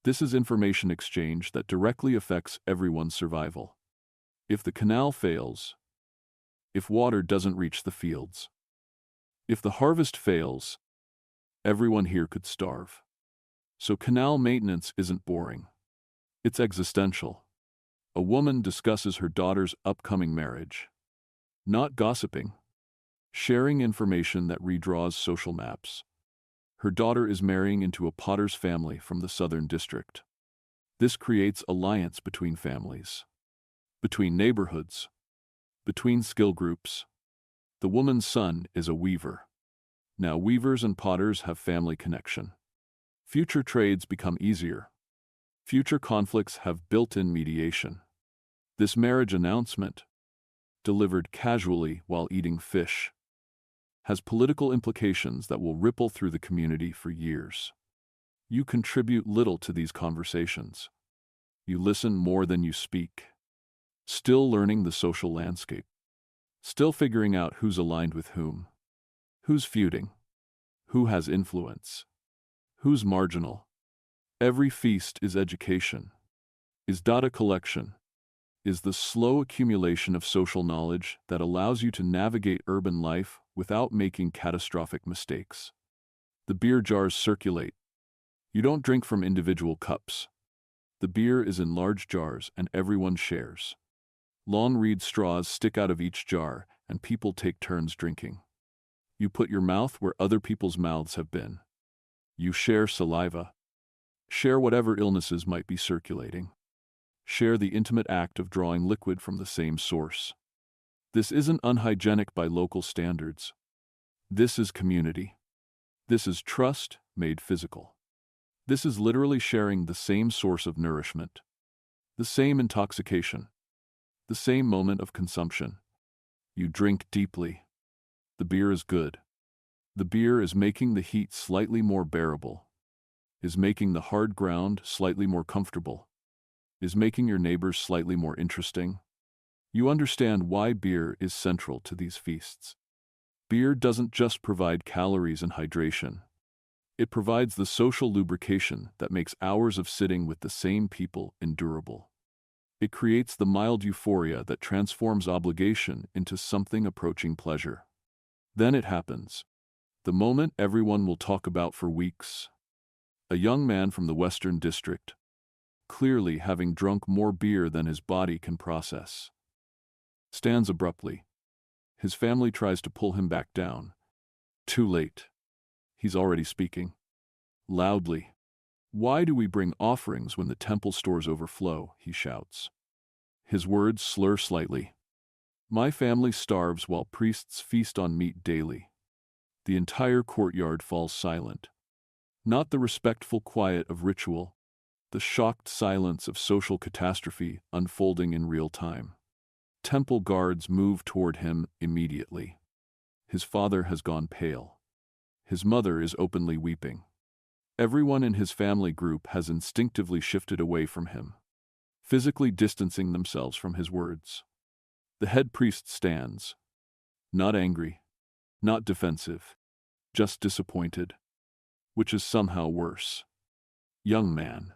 This is information exchange that directly affects everyone's survival. If the canal fails, if water doesn't reach the fields, if the harvest fails, everyone here could starve. So canal maintenance isn't boring. It's existential. A woman discusses her daughter's upcoming marriage. Not gossiping. Sharing information that redraws social maps. Her daughter is marrying into a potter's family from the southern district. This creates alliance between families, between neighborhoods, between skill groups. The woman's son is a weaver. Now weavers and potters have family connection. Future trades become easier. Future conflicts have built-in mediation. This marriage announcement, delivered casually while eating fish, has political implications that will ripple through the community for years. You contribute little to these conversations. You listen more than you speak. Still learning the social landscape. Still figuring out who's aligned with whom. Who's feuding. Who has influence. Who's marginal. Every feast is education. Is data collection. Is the slow accumulation of social knowledge that allows you to navigate urban life without making catastrophic mistakes. The beer jars circulate. You don't drink from individual cups. The beer is in large jars and everyone shares. Long reed straws stick out of each jar and people take turns drinking. You put your mouth where other people's mouths have been. You share saliva. Share whatever illnesses might be circulating. Share the intimate act of drawing liquid from the same source. This isn't unhygienic by local standards. This is community. This is trust made physical. This is literally sharing the same source of nourishment, the same intoxication, the same moment of consumption. You drink deeply. The beer is good. The beer is making the heat slightly more bearable, is making the hard ground slightly more comfortable, is making your neighbors slightly more interesting. You understand why beer is central to these feasts. Beer doesn't just provide calories and hydration. It provides the social lubrication that makes hours of sitting with the same people endurable. It creates the mild euphoria that transforms obligation into something approaching pleasure. Then it happens. The moment everyone will talk about for weeks. A young man from the Western District, clearly having drunk more beer than his body can process, stands abruptly. His family tries to pull him back down. Too late. He's already speaking. Loudly. Why do we bring offerings when the temple stores overflow? He shouts. His words slur slightly. My family starves while priests feast on meat daily. The entire courtyard falls silent. Not the respectful quiet of ritual, the shocked silence of social catastrophe unfolding in real time. Temple guards move toward him immediately. His father has gone pale. His mother is openly weeping. Everyone in his family group has instinctively shifted away from him, physically distancing themselves from his words. The head priest stands, not angry, not defensive, just disappointed, which is somehow worse. Young man,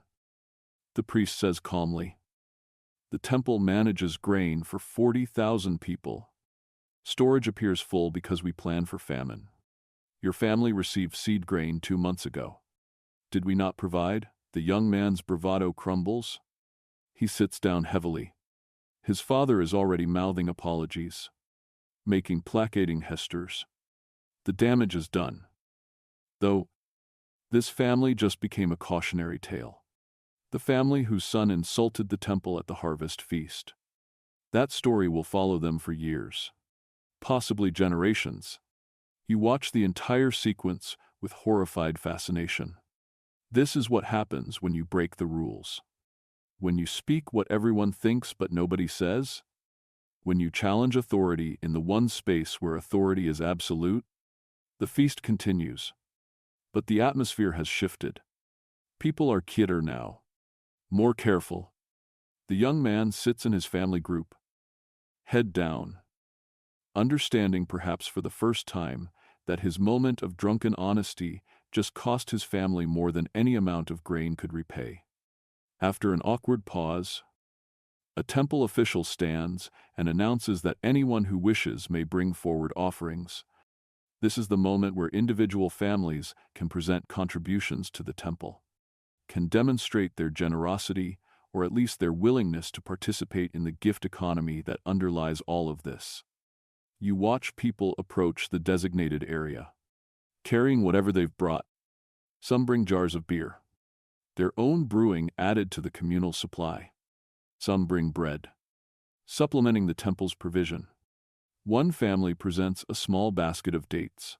the priest says calmly. The temple manages grain for 40,000 people. Storage appears full because we plan for famine. Your family received seed grain 2 months ago. Did we not provide? The young man's bravado crumbles. He sits down heavily. His father is already mouthing apologies, making placating gestures. The damage is done. Though, This family just became a cautionary tale. The family whose son insulted the temple at the harvest feast. That story will follow them for years, possibly generations. You watch the entire sequence with horrified fascination. This is what happens when you break the rules. When you speak what everyone thinks but nobody says. When you challenge authority in the one space where authority is absolute. The feast continues. But the atmosphere has shifted. People are quieter now, more careful. The young man sits in his family group, head down, understanding perhaps for the first time that his moment of drunken honesty just cost his family more than any amount of grain could repay. After an awkward pause, a temple official stands and announces that anyone who wishes may bring forward offerings. This is the moment where individual families can present contributions to the temple, can demonstrate their generosity or at least their willingness to participate in the gift economy that underlies all of this. You watch people approach the designated area, carrying whatever they've brought. Some bring jars of beer, their own brewing added to the communal supply. Some bring bread, supplementing the temple's provision. One family presents a small basket of dates,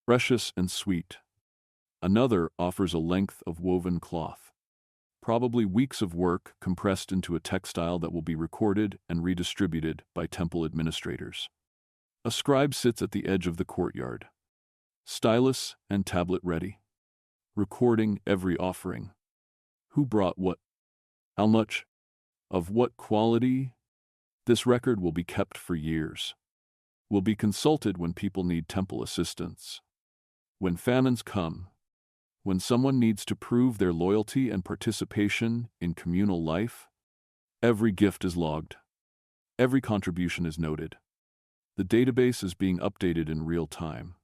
precious and sweet. Another offers a length of woven cloth, probably weeks of work compressed into a textile that will be recorded and redistributed by temple administrators. A scribe sits at the edge of the courtyard, stylus and tablet ready, recording every offering. Who brought what? How much? Of what quality? This record will be kept for years. Will be consulted when people need temple assistance. When famines come. When someone needs to prove their loyalty and participation in communal life. Every gift is logged. Every contribution is noted. The database is being updated in real time.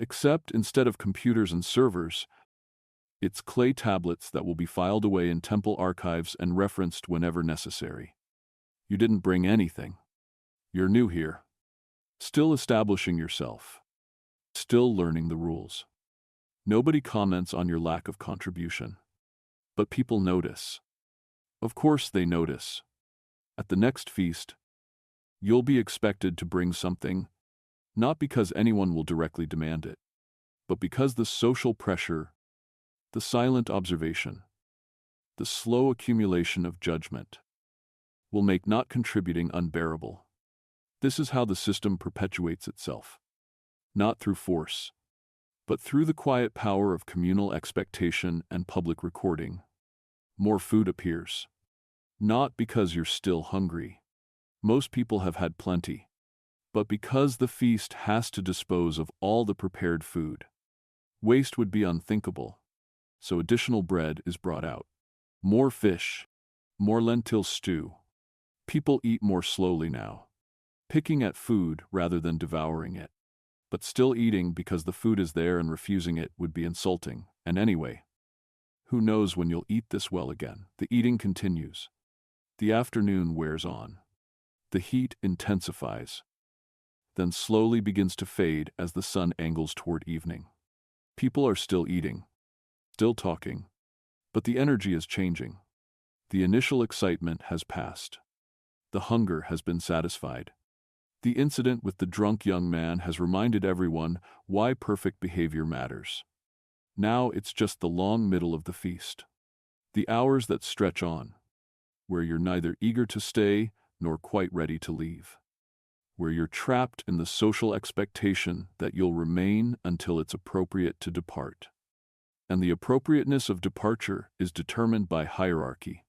Except instead of computers and servers, it's clay tablets that will be filed away in temple archives and referenced whenever necessary. You didn't bring anything. You're new here. Still establishing yourself. Still learning the rules. Nobody comments on your lack of contribution. But people notice. Of course they notice. At the next feast, you'll be expected to bring something, not because anyone will directly demand it, but because the social pressure, the silent observation, the slow accumulation of judgment, will make not contributing unbearable. This is how the system perpetuates itself. Not through force, but through the quiet power of communal expectation and public recording. More food appears. Not because you're still hungry. Most people have had plenty. But because the feast has to dispose of all the prepared food. Waste would be unthinkable. So additional bread is brought out. More fish. More lentil stew. People eat more slowly now. Picking at food rather than devouring it. But still eating because the food is there and refusing it would be insulting. And anyway, who knows when you'll eat this well again? The eating continues. The afternoon wears on. The heat intensifies. Then slowly begins to fade as the sun angles toward evening. People are still eating. Still talking. But the energy is changing. The initial excitement has passed. The hunger has been satisfied. The incident with the drunk young man has reminded everyone why perfect behavior matters. Now it's just the long middle of the feast. The hours that stretch on, where you're neither eager to stay nor quite ready to leave. Where you're trapped in the social expectation that you'll remain until it's appropriate to depart. And the appropriateness of departure is determined by hierarchy.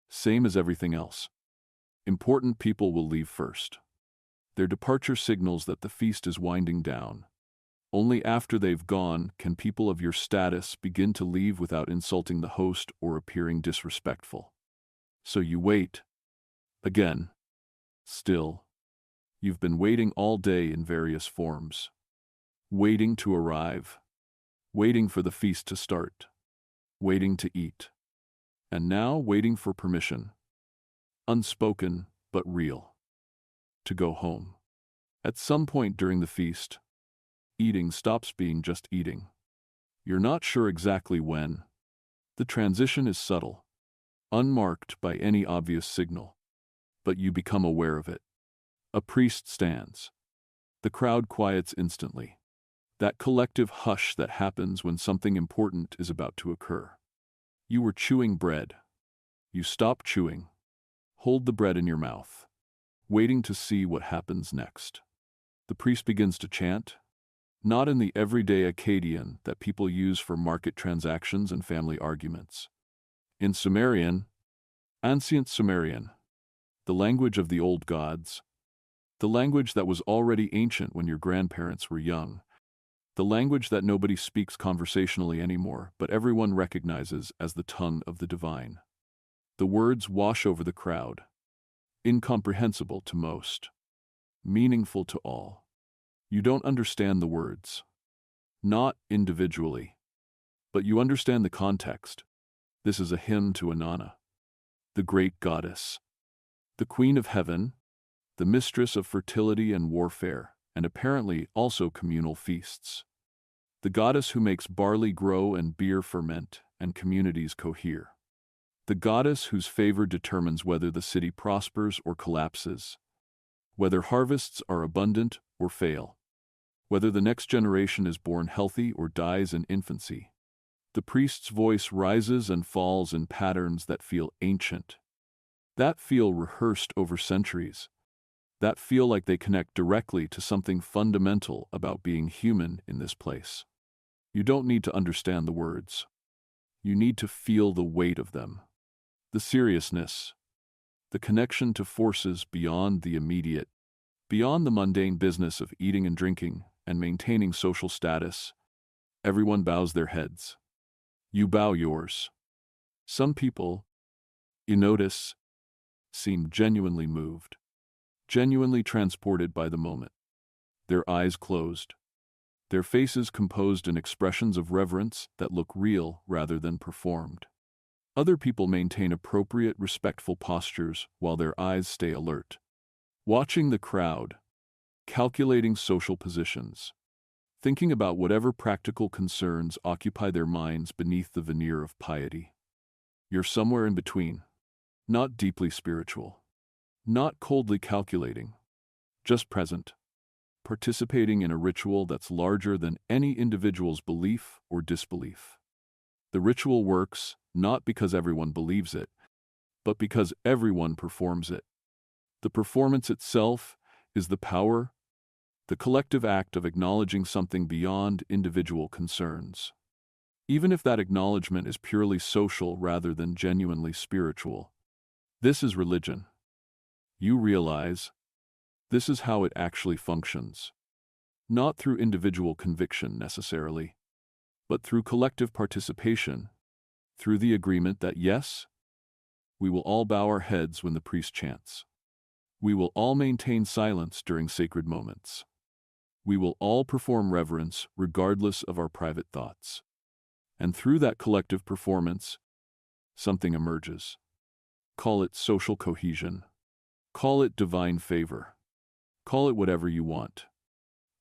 Same as everything else. Important people will leave first. Their departure signals that the feast is winding down. Only after they've gone can people of your status begin to leave without insulting the host or appearing disrespectful. So you wait. Again. Still. You've been waiting all day in various forms. Waiting to arrive. Waiting for the feast to start. Waiting to eat. And now waiting for permission. Unspoken, but real. To go home. At some point during the feast, eating stops being just eating. You're not sure exactly when. The transition is subtle, unmarked by any obvious signal, but you become aware of it. A priest stands. The crowd quiets instantly. That collective hush that happens when something important is about to occur. You were chewing bread. You stop chewing. Hold the bread in your mouth, waiting to see what happens next. The priest begins to chant, not in the everyday Akkadian that people use for market transactions and family arguments. In Sumerian, ancient Sumerian, the language of the old gods, the language that was already ancient when your grandparents were young, the language that nobody speaks conversationally anymore, but everyone recognizes as the tongue of the divine. The words wash over the crowd, incomprehensible to most, meaningful to all. You don't understand the words, not individually, but you understand the context. This is a hymn to Inanna, the great goddess, the queen of heaven, the mistress of fertility and warfare, and apparently also communal feasts. The goddess who makes barley grow and beer ferment and communities cohere. The goddess whose favor determines whether the city prospers or collapses, whether harvests are abundant or fail, whether the next generation is born healthy or dies in infancy. The priest's voice rises and falls in patterns that feel ancient, that feel rehearsed over centuries, that feel like they connect directly to something fundamental about being human in this place. You don't need to understand the words. You need to feel the weight of them, the seriousness, the connection to forces beyond the immediate, beyond the mundane business of eating and drinking and maintaining social status. Everyone bows their heads. You bow yours. Some people, you notice, seem genuinely moved, genuinely transported by the moment. Their eyes closed, their faces composed in expressions of reverence that look real rather than performed. Other people maintain appropriate, respectful postures while their eyes stay alert, watching the crowd, calculating social positions, thinking about whatever practical concerns occupy their minds beneath the veneer of piety. You're somewhere in between, not deeply spiritual, not coldly calculating, just present, participating in a ritual that's larger than any individual's belief or disbelief. The ritual works not because everyone believes it, but because everyone performs it. The performance itself is the power, the collective act of acknowledging something beyond individual concerns. Even if that acknowledgement is purely social rather than genuinely spiritual. This is religion. You realize this is how it actually functions. Not through individual conviction necessarily, but through collective participation, through the agreement that yes, we will all bow our heads when the priest chants. We will all maintain silence during sacred moments. We will all perform reverence regardless of our private thoughts. And through that collective performance, something emerges. Call it social cohesion. Call it divine favor. Call it whatever you want.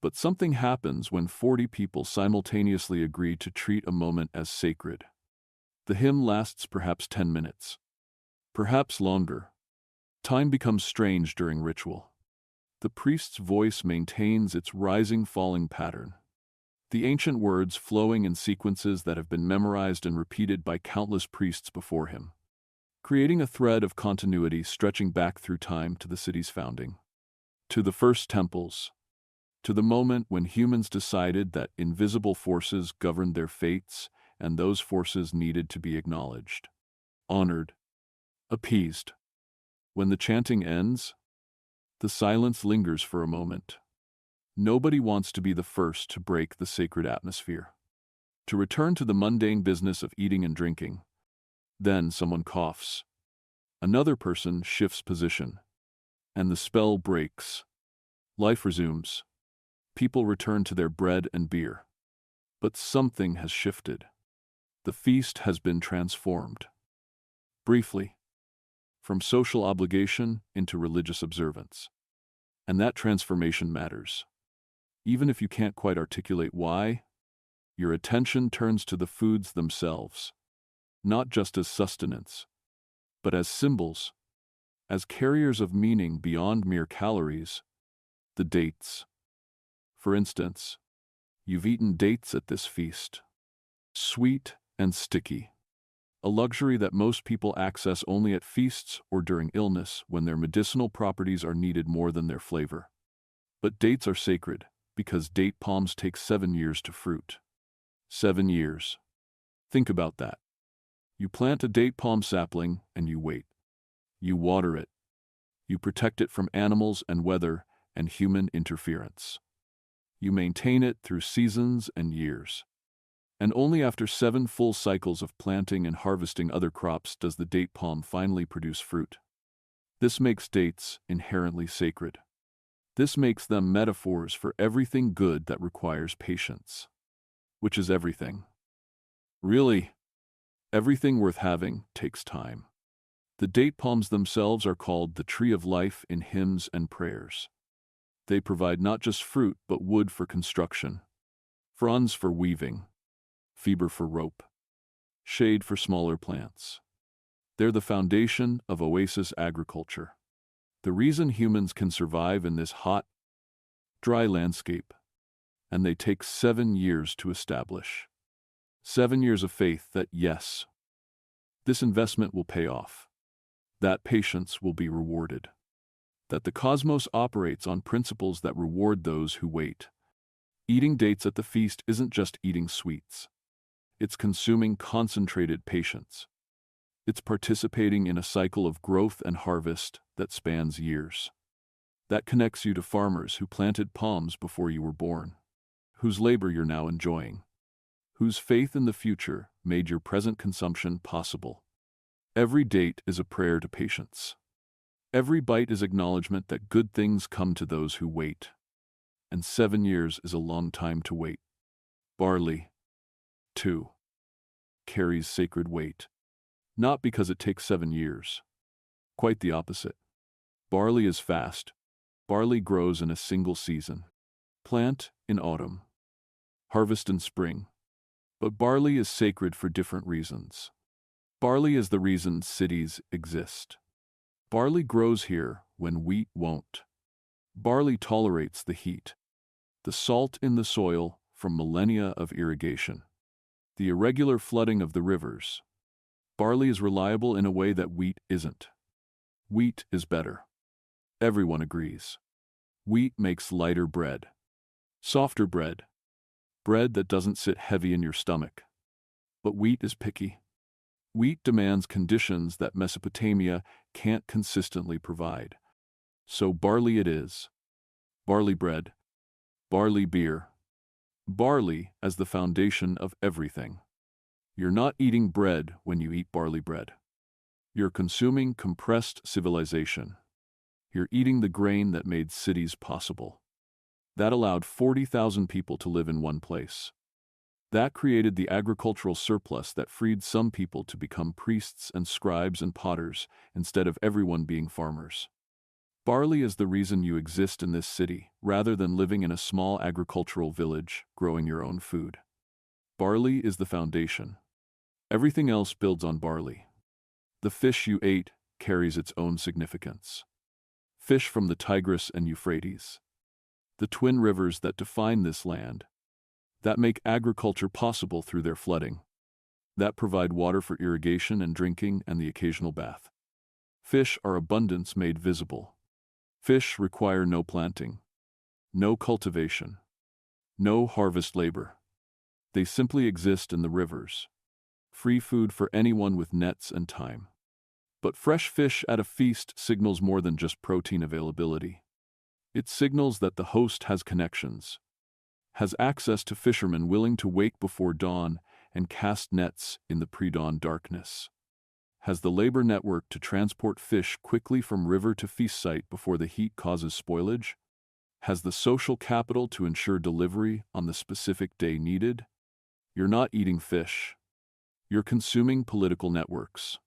But something happens when 40 people simultaneously agree to treat a moment as sacred. The hymn lasts perhaps 10 minutes. Perhaps longer. Time becomes strange during ritual. The priest's voice maintains its rising-falling pattern. The ancient words flowing in sequences that have been memorized and repeated by countless priests before him, creating a thread of continuity stretching back through time to the city's founding, to the first temples, to the moment when humans decided that invisible forces governed their fates and those forces needed to be acknowledged, honored, appeased. When the chanting ends, the silence lingers for a moment. Nobody wants to be the first to break the sacred atmosphere, to return to the mundane business of eating and drinking. Then someone coughs. Another person shifts position, and the spell breaks. Life resumes. People return to their bread and beer. But something has shifted. The feast has been transformed. Briefly, from social obligation into religious observance. And that transformation matters. Even if you can't quite articulate why, Your attention turns to the foods themselves, not just as sustenance, but as symbols, as carriers of meaning beyond mere calories. The dates. For instance, you've eaten dates at this feast. Sweet and sticky. A luxury that most people access only at feasts or during illness when their medicinal properties are needed more than their flavor. But dates are sacred because date palms take 7 years to fruit. 7 years. Think about that. You plant a date palm sapling and you wait. You water it. You protect it from animals and weather and human interference. You maintain it through seasons and years. And only after 7 full cycles of planting and harvesting other crops does the date palm finally produce fruit. This makes dates inherently sacred. This makes them metaphors for everything good that requires patience. Which is everything. Really, everything worth having takes time. The date palms themselves are called the tree of life in hymns and prayers. They provide not just fruit but wood for construction, fronds for weaving, fiber for rope, shade for smaller plants. They're the foundation of oasis agriculture. The reason humans can survive in this hot, dry landscape, and they take 7 years to establish. 7 years of faith that, yes, this investment will pay off, that patience will be rewarded, that the cosmos operates on principles that reward those who wait. Eating dates at the feast isn't just eating sweets. It's consuming concentrated patience. It's participating in a cycle of growth and harvest that spans years. That connects you to farmers who planted palms before you were born, whose labor you're now enjoying, whose faith in the future made your present consumption possible. Every date is a prayer to patience. Every bite is acknowledgement that good things come to those who wait. And 7 years is a long time to wait. Barley, too, carries sacred weight. Not because it takes 7 years. Quite the opposite. Barley is fast. Barley grows in a single season. Plant in autumn. Harvest in spring. But barley is sacred for different reasons. Barley is the reason cities exist. Barley grows here when wheat won't. Barley tolerates the heat, the salt in the soil from millennia of irrigation, the irregular flooding of the rivers. Barley is reliable in a way that wheat isn't. Wheat is better. Everyone agrees. Wheat makes lighter bread. Softer bread. Bread that doesn't sit heavy in your stomach. But wheat is picky. Wheat demands conditions that Mesopotamia can't consistently provide. So barley it is. Barley bread. Barley beer. Barley as the foundation of everything. You're not eating bread when you eat barley bread. You're consuming compressed civilization. You're eating the grain that made cities possible. That allowed 40,000 people to live in one place. That created the agricultural surplus that freed some people to become priests and scribes and potters instead of everyone being farmers. Barley is the reason you exist in this city, rather than living in a small agricultural village, growing your own food. Barley is the foundation. Everything else builds on barley. The fish you ate carries its own significance. Fish from the Tigris and Euphrates. The twin rivers that define this land, that make agriculture possible through their flooding, that provide water for irrigation and drinking and the occasional bath. Fish are abundance made visible. Fish require no planting, no cultivation, no harvest labor. They simply exist in the rivers, free food for anyone with nets and time. But fresh fish at a feast signals more than just protein availability. It signals that the host has connections, has access to fishermen willing to wake before dawn and cast nets in the pre-dawn darkness, has the labor network to transport fish quickly from river to feast site before the heat causes spoilage, has the social capital to ensure delivery on the specific day needed. You're not eating fish. You're consuming political networks.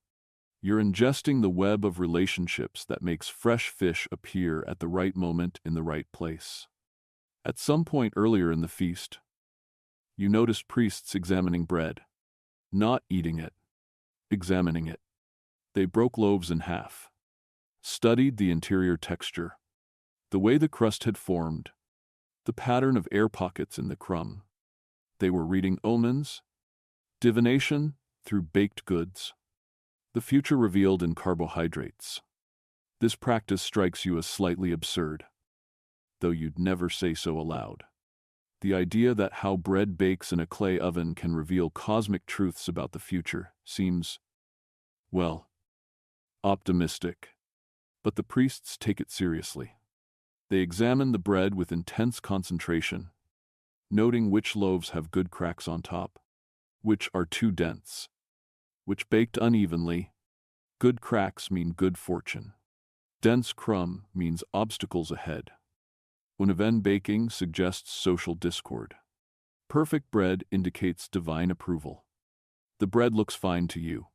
You're ingesting the web of relationships that makes fresh fish appear at the right moment in the right place. At some point earlier in the feast, You noticed priests examining bread, not eating it, examining it. They broke loaves in half, studied the interior texture, the way the crust had formed, the pattern of air pockets in the crumb. They were reading omens, divination through baked goods, the future revealed in carbohydrates. This practice strikes you as slightly absurd, though you'd never say so aloud. The idea that how bread bakes in a clay oven can reveal cosmic truths about the future seems, well, optimistic. But the priests take it seriously. They examine the bread with intense concentration, noting which loaves have good cracks on top, which are too dense, which baked unevenly. Good cracks mean good fortune. Dense crumb means obstacles ahead. Uneven baking suggests social discord. Perfect bread indicates divine approval. The bread looks fine to you.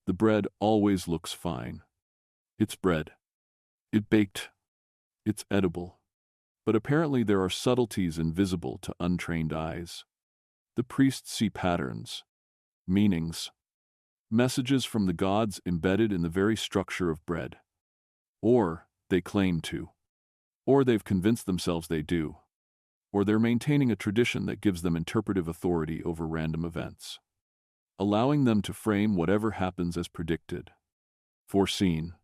The bread always looks fine. It's bread. It baked. It's edible. But apparently there are subtleties invisible to untrained eyes. The priests see patterns, meanings, messages from the gods embedded in the very structure of bread. Or they claim to. Or they've convinced themselves they do. Or they're maintaining a tradition that gives them interpretive authority over random events, allowing them to frame whatever happens as predicted, foreseen,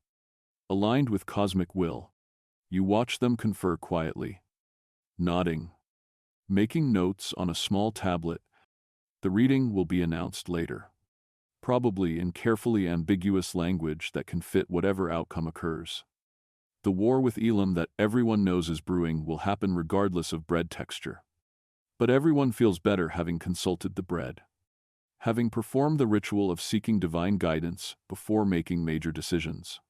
aligned with cosmic will. You watch them confer quietly, nodding, making notes on a small tablet. The reading will be announced later, probably in carefully ambiguous language that can fit whatever outcome occurs. The war with Elam that everyone knows is brewing will happen regardless of bread texture. But everyone feels better having consulted the bread, having performed the ritual of seeking divine guidance before making major decisions.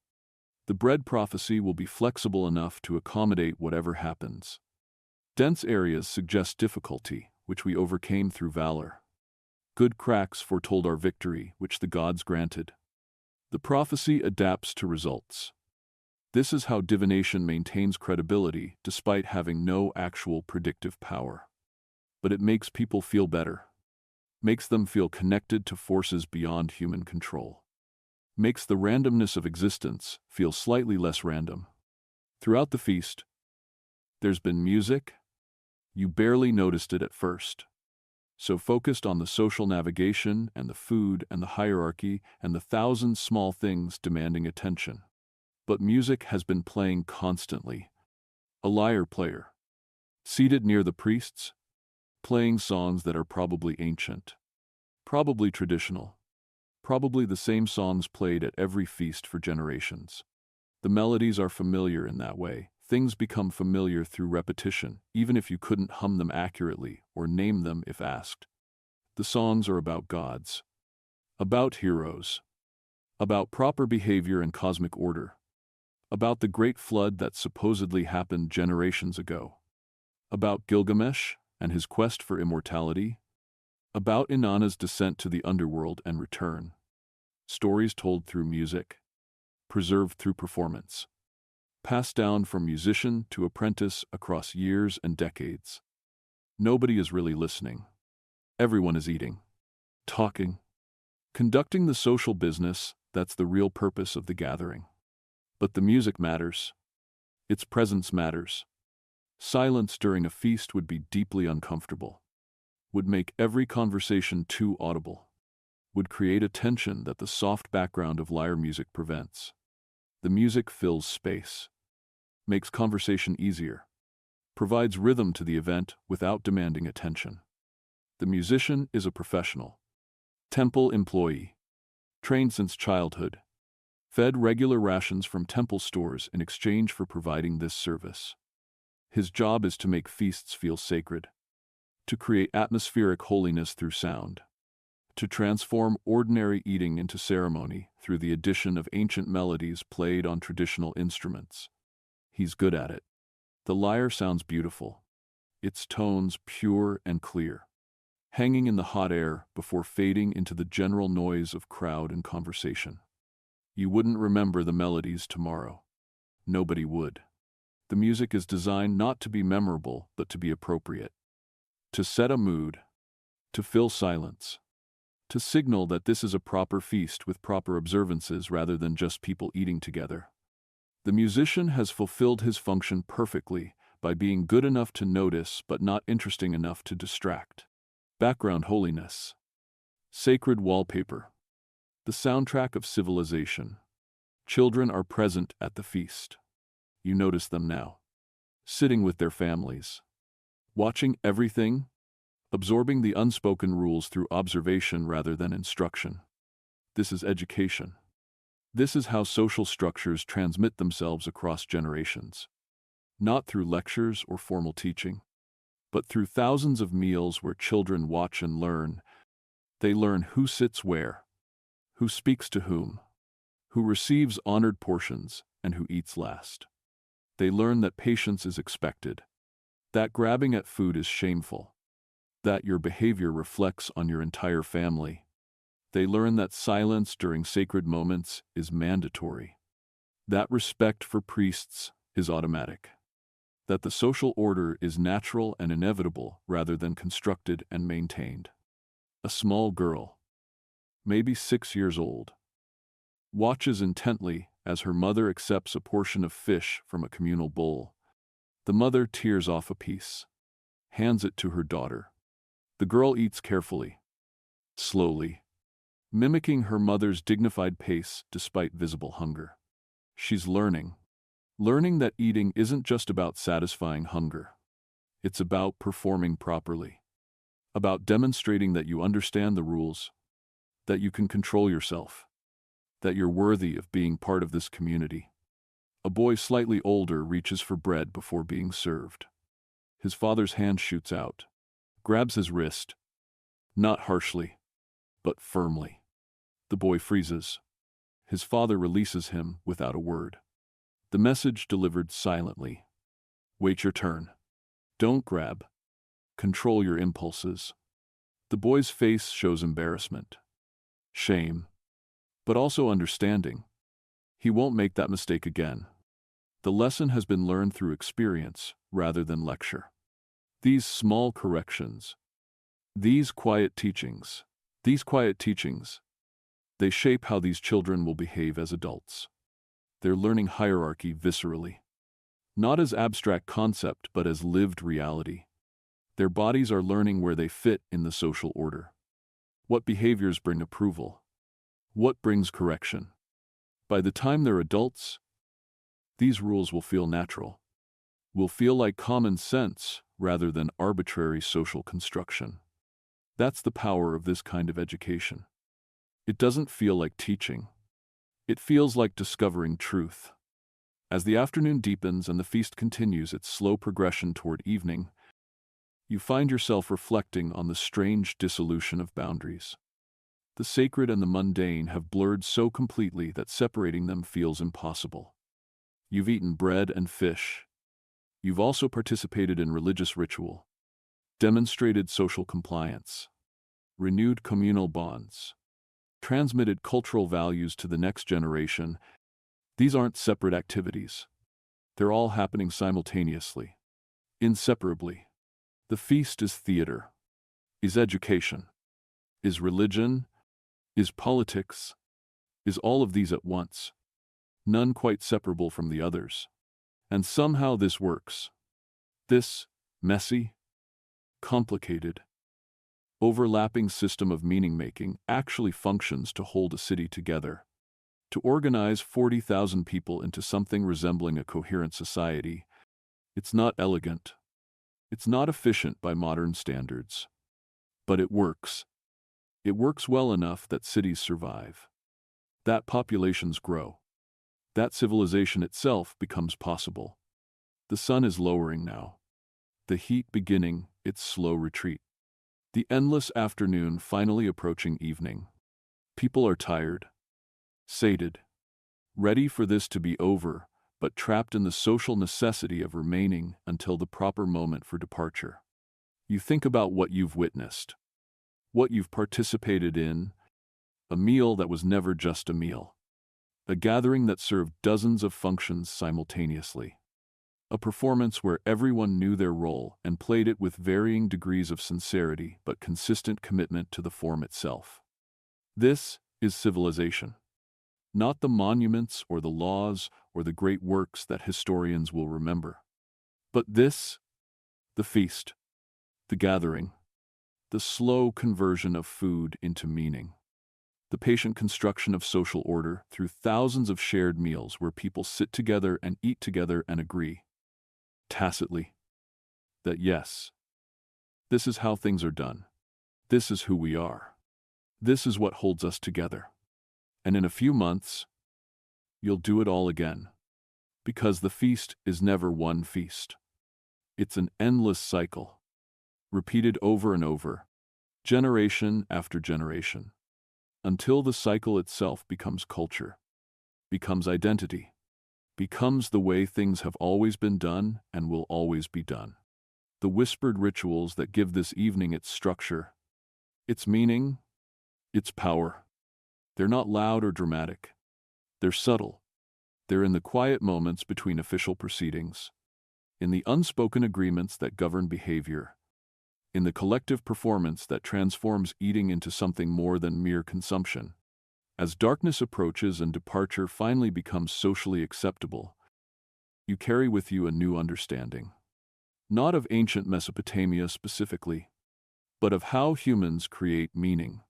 The bread prophecy will be flexible enough to accommodate whatever happens. Dense areas suggest difficulty, which we overcame through valor. Good cracks foretold our victory, which the gods granted. The prophecy adapts to results. This is how divination maintains credibility despite having no actual predictive power. But it makes people feel better, makes them feel connected to forces beyond human control, makes the randomness of existence feel slightly less random. Throughout the feast, there's been music. You barely noticed it at first. So focused on the social navigation and the food and the hierarchy and the thousand small things demanding attention. But music has been playing constantly. A lyre player, seated near the priests, playing songs that are probably ancient, probably traditional, probably the same songs played at every feast for generations. The melodies are familiar in that way. Things become familiar through repetition, even if you couldn't hum them accurately or name them if asked. The songs are about gods, about heroes, about proper behavior and cosmic order, about the great flood that supposedly happened generations ago, about Gilgamesh and his quest for immortality, about Inanna's descent to the underworld and return. Stories told through music, preserved through performance, passed down from musician to apprentice across years and decades. Nobody is really listening. Everyone is eating, talking, conducting the social business. That's the real purpose of the gathering. But the music matters. Its presence matters. Silence during a feast would be deeply uncomfortable, would make every conversation too audible, would create a tension that the soft background of lyre music prevents. The music fills space, makes conversation easier, provides rhythm to the event without demanding attention. The musician is a professional, temple employee, trained since childhood, fed regular rations from temple stores in exchange for providing this service. His job is to make feasts feel sacred, to create atmospheric holiness through sound, to transform ordinary eating into ceremony through the addition of ancient melodies played on traditional instruments. He's good at it. The lyre sounds beautiful, its tones pure and clear, hanging in the hot air before fading into the general noise of crowd and conversation. You wouldn't remember the melodies tomorrow. Nobody would. The music is designed not to be memorable, but to be appropriate, to set a mood, to fill silence, to signal that this is a proper feast with proper observances rather than just people eating together. The musician has fulfilled his function perfectly by being good enough to notice but not interesting enough to distract. Background holiness. Sacred wallpaper. The soundtrack of civilization. Children are present at the feast. You notice them now, sitting with their families, watching everything, absorbing the unspoken rules through observation rather than instruction. This is education. This is how social structures transmit themselves across generations. Not through lectures or formal teaching, but through thousands of meals where children watch and learn. They learn who sits where, who speaks to whom, who receives honored portions, and who eats last. They learn that patience is expected, that grabbing at food is shameful, that your behavior reflects on your entire family. They learn that silence during sacred moments is mandatory, that respect for priests is automatic, that the social order is natural and inevitable rather than constructed and maintained. A small girl, maybe 6 years old, watches intently as her mother accepts a portion of fish from a communal bowl. The mother tears off a piece, hands it to her daughter. The girl eats carefully, slowly, mimicking her mother's dignified pace despite visible hunger. She's learning that eating isn't just about satisfying hunger. It's about performing properly, about demonstrating that you understand the rules, that you can control yourself, that you're worthy of being part of this community. A boy slightly older reaches for bread before being served. His father's hand shoots out, grabs his wrist, not harshly, but firmly. The boy freezes. His father releases him without a word. The message delivered silently. Wait your turn. Don't grab. Control your impulses. The boy's face shows embarrassment, shame, but also understanding. He won't make that mistake again. The lesson has been learned through experience rather than lecture. These small corrections, these quiet teachings, they shape how these children will behave as adults. They're learning hierarchy viscerally, not as abstract concept but as lived reality. Their bodies are learning where they fit in the social order. What behaviors bring approval? What brings correction? By the time they're adults, these rules will feel natural, will feel like common sense rather than arbitrary social construction. That's the power of this kind of education. It doesn't feel like teaching. It feels like discovering truth. As the afternoon deepens and the feast continues its slow progression toward evening, you find yourself reflecting on the strange dissolution of boundaries. The sacred and the mundane have blurred so completely that separating them feels impossible. You've eaten bread and fish. You've also participated in religious ritual, demonstrated social compliance, renewed communal bonds, transmitted cultural values to the next generation. These aren't separate activities. They're all happening simultaneously, inseparably. The feast is theater, is education, is religion, is politics, is all of these at once, none quite separable from the others. And somehow this works. This messy, complicated, overlapping system of meaning-making actually functions to hold a city together, to organize 40,000 people into something resembling a coherent society. It's not elegant. It's not efficient by modern standards. But it works. It works well enough that cities survive, that populations grow, that civilization itself becomes possible. The sun is lowering now, the heat beginning its slow retreat. The endless afternoon finally approaching evening. People are tired, sated, ready for this to be over, but trapped in the social necessity of remaining until the proper moment for departure. You think about what you've witnessed, what you've participated in, a meal that was never just a meal, a gathering that served dozens of functions simultaneously. A performance where everyone knew their role and played it with varying degrees of sincerity but consistent commitment to the form itself. This is civilization. Not the monuments or the laws or the great works that historians will remember. But this, the feast, the gathering, the slow conversion of food into meaning, the patient construction of social order through thousands of shared meals where people sit together and eat together and agree, tacitly, that yes, this is how things are done. This is who we are. This is what holds us together. And in a few months, you'll do it all again. Because the feast is never one feast. It's an endless cycle, repeated over and over, generation after generation, until the cycle itself becomes culture, becomes identity, becomes the way things have always been done and will always be done. The whispered rituals that give this evening its structure, its meaning, its power. They're not loud or dramatic. They're subtle. They're in the quiet moments between official proceedings, in the unspoken agreements that govern behavior, in the collective performance that transforms eating into something more than mere consumption. As darkness approaches and departure finally becomes socially acceptable, you carry with you a new understanding. Not of ancient Mesopotamia specifically, but of how humans create meaning,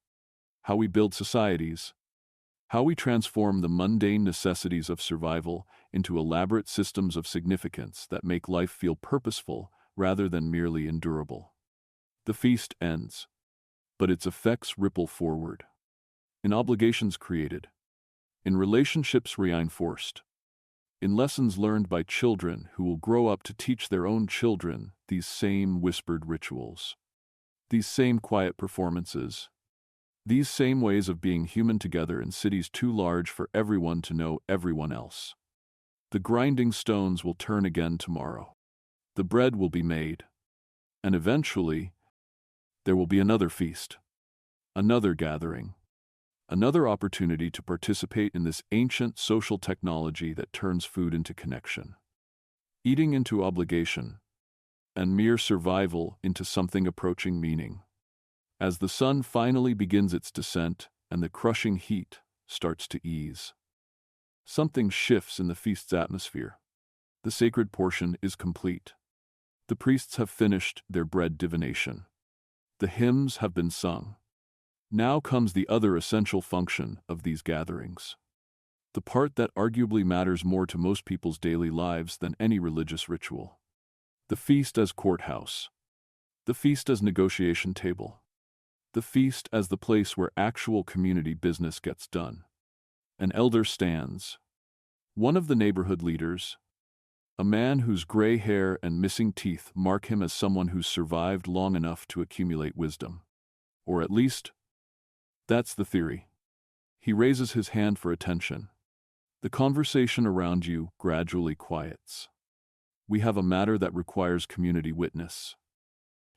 how we build societies, how we transform the mundane necessities of survival into elaborate systems of significance that make life feel purposeful rather than merely endurable. The feast ends, but its effects ripple forward. In obligations created, in relationships reinforced, in lessons learned by children who will grow up to teach their own children these same whispered rituals, these same quiet performances, these same ways of being human together in cities too large for everyone to know everyone else. The grinding stones will turn again tomorrow. The bread will be made. And eventually, there will be another feast, another gathering, another opportunity to participate in this ancient social technology that turns food into connection, eating into obligation, and mere survival into something approaching meaning. As the sun finally begins its descent and the crushing heat starts to ease, something shifts in the feast's atmosphere. The sacred portion is complete. The priests have finished their bread divination. The hymns have been sung. Now comes the other essential function of these gatherings, the part that arguably matters more to most people's daily lives than any religious ritual. The feast as courthouse. The feast as negotiation table. The feast as the place where actual community business gets done. An elder stands, one of the neighborhood leaders, a man whose gray hair and missing teeth mark him as someone who's survived long enough to accumulate wisdom. Or at least, that's the theory. He raises his hand for attention. The conversation around you gradually quiets. We have a matter that requires community witness,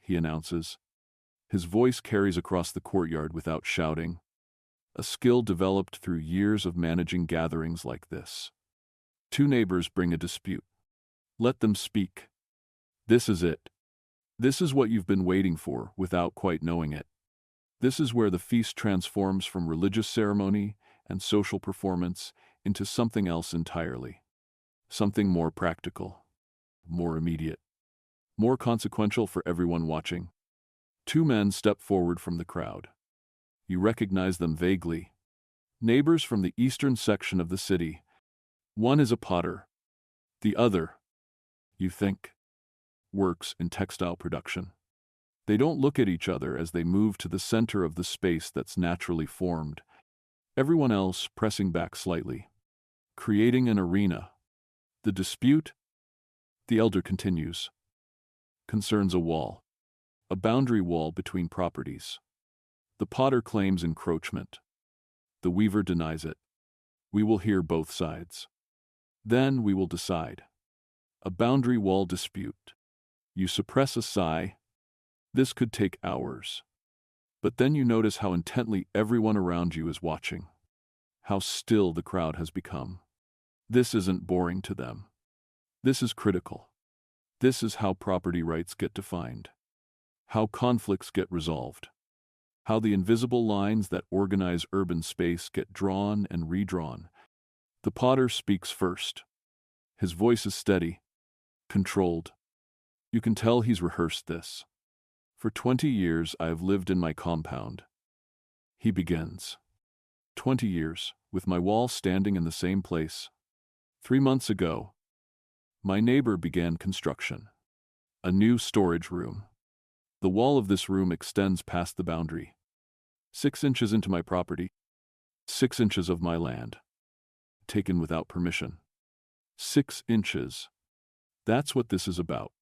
he announces. His voice carries across the courtyard without shouting, a skill developed through years of managing gatherings like this. Two neighbors bring a dispute. Let them speak. This is it. This is what you've been waiting for without quite knowing it. This is where the feast transforms from religious ceremony and social performance into something else entirely. Something more practical, more immediate, more consequential for everyone watching. Two men step forward from the crowd. You recognize them vaguely. Neighbors from the eastern section of the city. One is a potter. The other, you think, works in textile production. They don't look at each other as they move to the center of the space that's naturally formed, everyone else pressing back slightly, creating an arena. The dispute, the elder continues, concerns a wall, a boundary wall between properties. The potter claims encroachment. The weaver denies it. We will hear both sides. Then we will decide. A boundary wall dispute. You suppress a sigh. This could take hours. But then you notice how intently everyone around you is watching. How still the crowd has become. This isn't boring to them. This is critical. This is how property rights get defined, how conflicts get resolved, how the invisible lines that organize urban space get drawn and redrawn. The potter speaks first. His voice is steady, controlled. You can tell he's rehearsed this. For 20 years I have lived in my compound. He begins. 20 years, with my wall standing in the same place. 3 months ago, my neighbor began construction. A new storage room. The wall of this room extends past the boundary. 6 inches into my property. 6 inches of my land. Taken without permission. 6 inches. That's what this is about.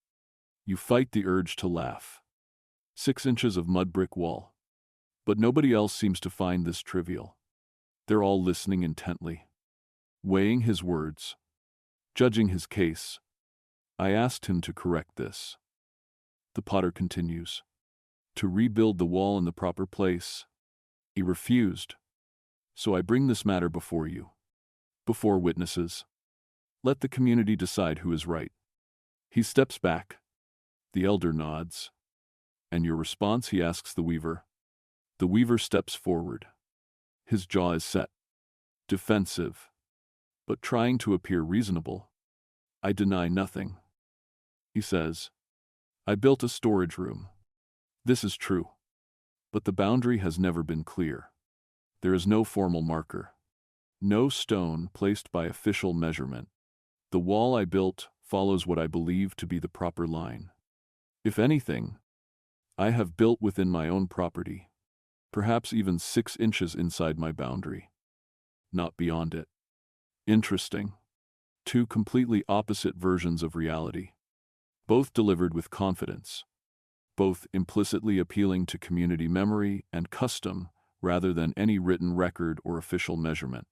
You fight the urge to laugh. 6 inches of mud brick wall. But nobody else seems to find this trivial. They're all listening intently, weighing his words, judging his case. I asked him to correct this. The potter continues. To rebuild the wall in the proper place. He refused. So I bring this matter before you. Before witnesses. Let the community decide who is right. He steps back. The elder nods. And your response, he asks the weaver. The weaver steps forward. His jaw is set. Defensive. But trying to appear reasonable. I deny nothing. He says, I built a storage room. This is true. But the boundary has never been clear. There is no formal marker. No stone placed by official measurement. The wall I built follows what I believe to be the proper line. If anything, I have built within my own property, perhaps even 6 inches inside my boundary, not beyond it. Interesting. 2 completely opposite versions of reality, both delivered with confidence, both implicitly appealing to community memory and custom rather than any written record or official measurement.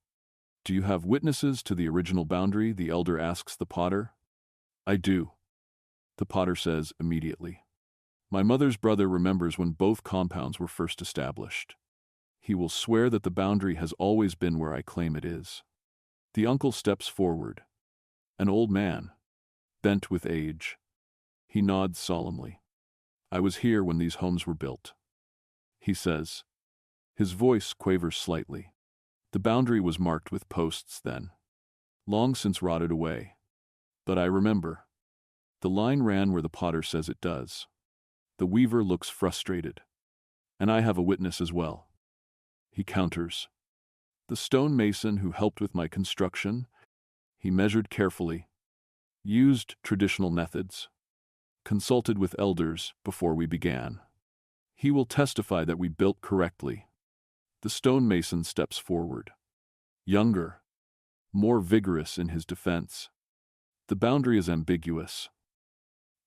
Do you have witnesses to the original boundary? The elder asks the potter. I do. The potter says immediately. My mother's brother remembers when both compounds were first established. He will swear that the boundary has always been where I claim it is. The uncle steps forward. An old man, bent with age. He nods solemnly. I was here when these homes were built. He says. His voice quavers slightly. The boundary was marked with posts then, long since rotted away. But I remember. The line ran where the potter says it does. The weaver looks frustrated. And I have a witness as well. He counters. The stonemason who helped with my construction, he measured carefully, used traditional methods, consulted with elders before we began. He will testify that we built correctly. The stonemason steps forward. Younger, more vigorous in his defense. The boundary is ambiguous.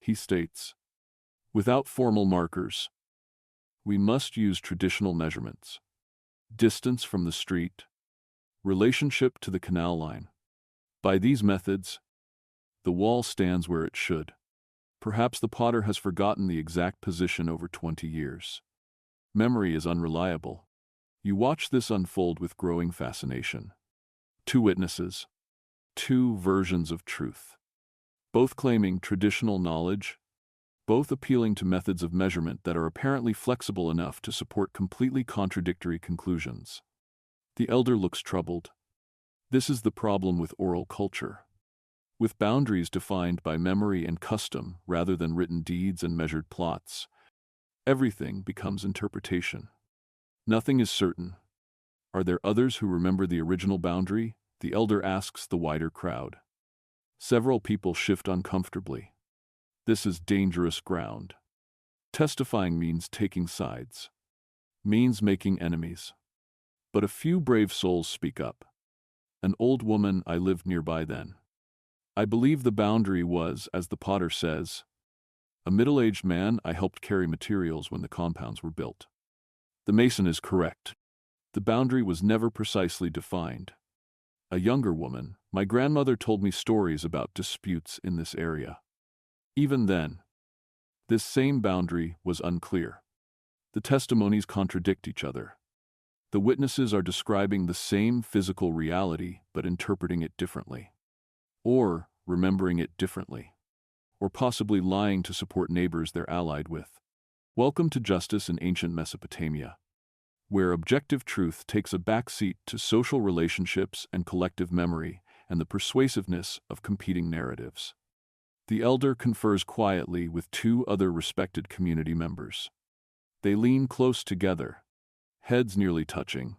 He states, without formal markers, we must use traditional measurements. Distance from the street, relationship to the canal line. By these methods, the wall stands where it should. Perhaps the potter has forgotten the exact position over 20 years. Memory is unreliable. You watch this unfold with growing fascination. 2 witnesses, 2 versions of truth, both claiming traditional knowledge, both appealing to methods of measurement that are apparently flexible enough to support completely contradictory conclusions. The elder looks troubled. This is the problem with oral culture. With boundaries defined by memory and custom rather than written deeds and measured plots, everything becomes interpretation. Nothing is certain. Are there others who remember the original boundary? The elder asks the wider crowd. Several people shift uncomfortably. This is dangerous ground. Testifying means taking sides, means making enemies. But a few brave souls speak up. An old woman, I lived nearby then. I believe the boundary was, as the potter says. A middle-aged man, I helped carry materials when the compounds were built. The mason is correct. The boundary was never precisely defined. A younger woman, my grandmother told me stories about disputes in this area. Even then, this same boundary was unclear. The testimonies contradict each other. The witnesses are describing the same physical reality but interpreting it differently. Or remembering it differently. or possibly lying to support neighbors they're allied with. Welcome to justice in ancient Mesopotamia, where objective truth takes a backseat to social relationships and collective memory and the persuasiveness of competing narratives. The elder confers quietly with two other respected community members. They lean close together, heads nearly touching,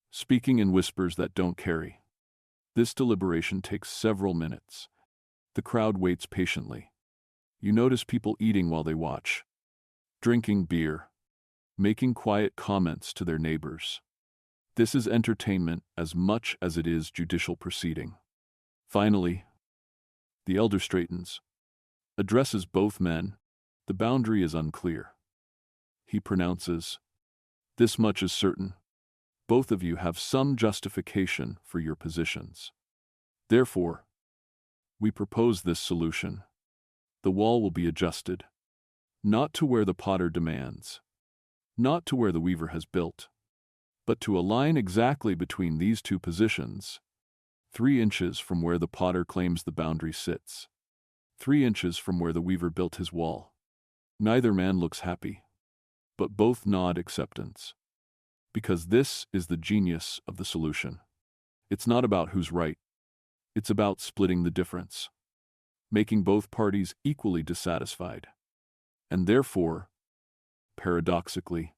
speaking in whispers that don't carry. This deliberation takes several minutes. The crowd waits patiently. You notice people eating while they watch, drinking beer, making quiet comments to their neighbors. This is entertainment as much as it is judicial proceeding. Finally, the elder straightens, addresses both men. The boundary is unclear. He pronounces, "This much is certain. Both of you have some justification for your positions. Therefore, we propose this solution. The wall will be adjusted, not to where the potter demands, not to where the weaver has built, but to a line exactly between these two positions, 3 inches from where the potter claims the boundary sits, 3 inches from where the weaver built his wall." Neither man looks happy, but both nod acceptance. Because this is the genius of the solution. It's not about who's right. It's about splitting the difference, making both parties equally dissatisfied, and therefore, paradoxically,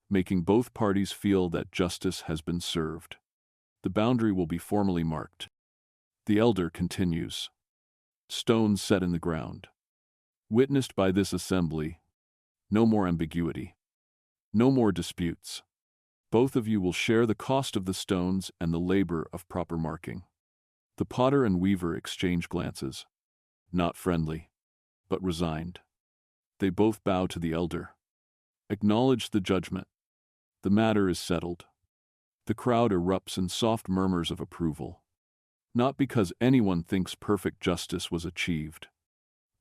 making both parties feel that justice has been served. The boundary will be formally marked. The elder continues. Stones set in the ground. Witnessed by this assembly, no more ambiguity, no more disputes. Both of you will share the cost of the stones and the labor of proper marking. The potter and weaver exchange glances, not friendly, but resigned. They both bow to the elder, acknowledge the judgment. The matter is settled. The crowd erupts in soft murmurs of approval, not because anyone thinks perfect justice was achieved,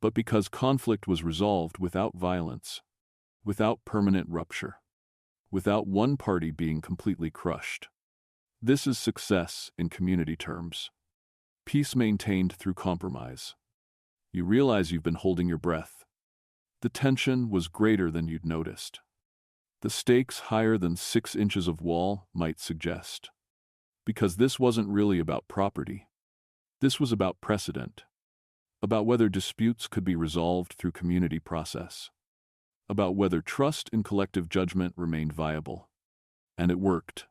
but because conflict was resolved without violence, without permanent rupture, without one party being completely crushed. This is success in community terms. Peace maintained through compromise. You realize you've been holding your breath. The tension was greater than you'd noticed. The stakes higher than 6 inches of wall might suggest. Because this wasn't really about property. This was about precedent. About whether disputes could be resolved through community process. About whether trust in collective judgment remained viable. And it worked.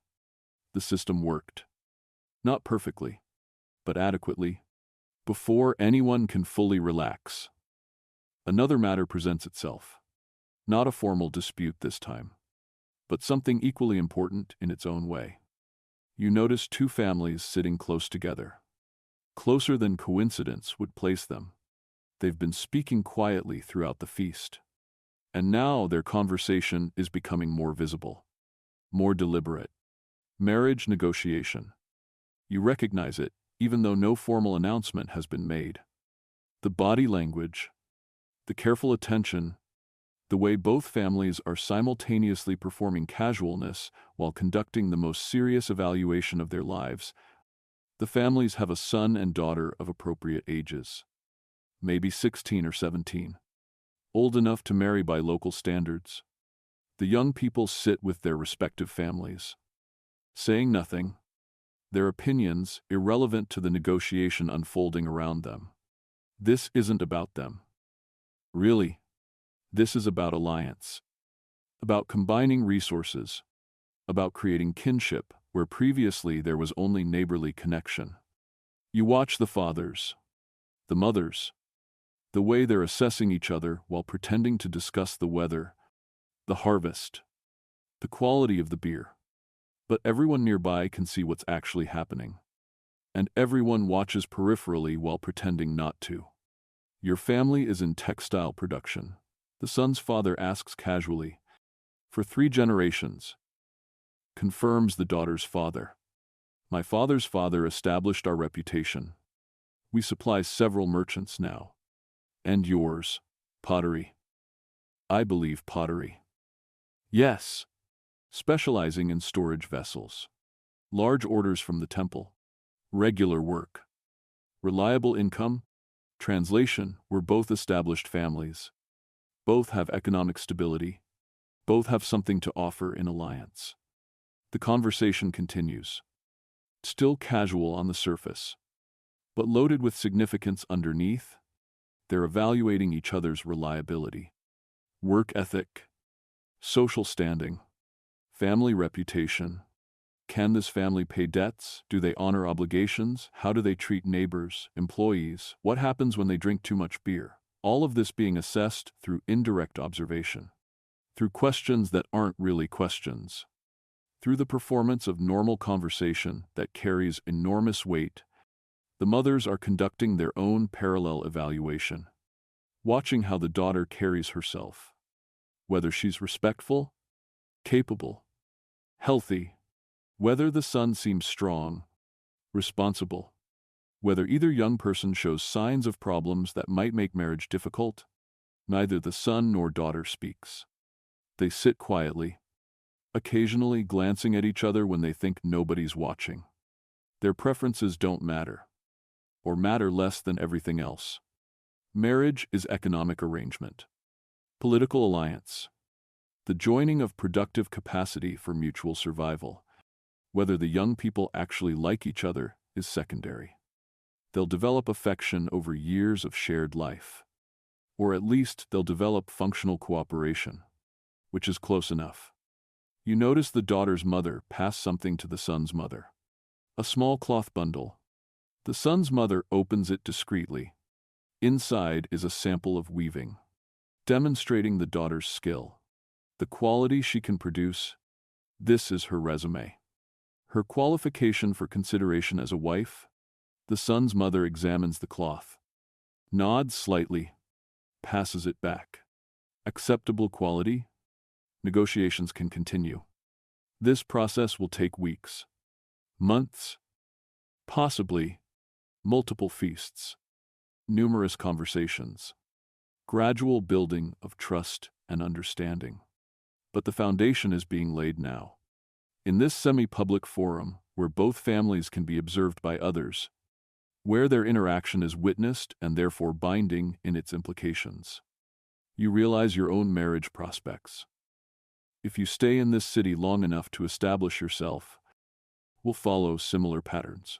The system worked. Not perfectly, but adequately, before anyone can fully relax. Another matter presents itself. Not a formal dispute this time, but something equally important in its own way. You notice 2 families sitting close together. Closer than coincidence would place them. They've been speaking quietly throughout the feast. And now their conversation is becoming more visible, more deliberate. Marriage negotiation. You recognize it, even though no formal announcement has been made. The body language, the careful attention, the way both families are simultaneously performing casualness while conducting the most serious evaluation of their lives. The families have a son and daughter of appropriate ages, maybe 16 or 17. Old enough to marry by local standards. The young people sit with their respective families, saying nothing, their opinions irrelevant to the negotiation unfolding around them. This isn't about them. Really, this is about alliance, about combining resources, about creating kinship where previously there was only neighborly connection. You watch the fathers, the mothers, the way they're assessing each other while pretending to discuss the weather, the harvest, the quality of the beer. But everyone nearby can see what's actually happening. And everyone watches peripherally while pretending not to. Your family is in textile production. The son's father asks casually, "For 3 generations," confirms the daughter's father. "My father's father established our reputation. We supply several merchants now. And yours, pottery." "I believe pottery." "Yes. Specializing in storage vessels. Large orders from the temple. Regular work. Reliable income. Translation: we're both established families. Both have economic stability. Both have something to offer in alliance. The conversation continues. Still casual on the surface, but loaded with significance underneath. They're evaluating each other's reliability, work ethic, social standing, family reputation. Can this family pay debts? Do they honor obligations? How do they treat neighbors, employees? What happens when they drink too much beer? All of this being assessed through indirect observation, through questions that aren't really questions, through the performance of normal conversation that carries enormous weight. The mothers are conducting their own parallel evaluation, watching how the daughter carries herself, whether she's respectful, capable, healthy, whether the son seems strong, responsible, whether either young person shows signs of problems that might make marriage difficult. Neither the son nor daughter speaks. They sit quietly, occasionally glancing at each other when they think nobody's watching. Their preferences don't matter, or matter less than everything else. Marriage is economic arrangement, political alliance, the joining of productive capacity for mutual survival. Whether the young people actually like each other is secondary. They'll develop affection over years of shared life. Or at least they'll develop functional cooperation, which is close enough. You notice the daughter's mother pass something to the son's mother. A small cloth bundle. The son's mother opens it discreetly. Inside is a sample of weaving, demonstrating the daughter's skill, the quality she can produce. This is her resume, her qualification for consideration as a wife. The son's mother examines the cloth, nods slightly, passes it back. Acceptable quality? Negotiations can continue. This process will take weeks, months, possibly multiple feasts, numerous conversations, gradual building of trust and understanding. But the foundation is being laid now. In this semi-public forum, where both families can be observed by others, where their interaction is witnessed and therefore binding in its implications, you realize your own marriage prospects. If you stay in this city long enough to establish yourself, will follow similar patterns.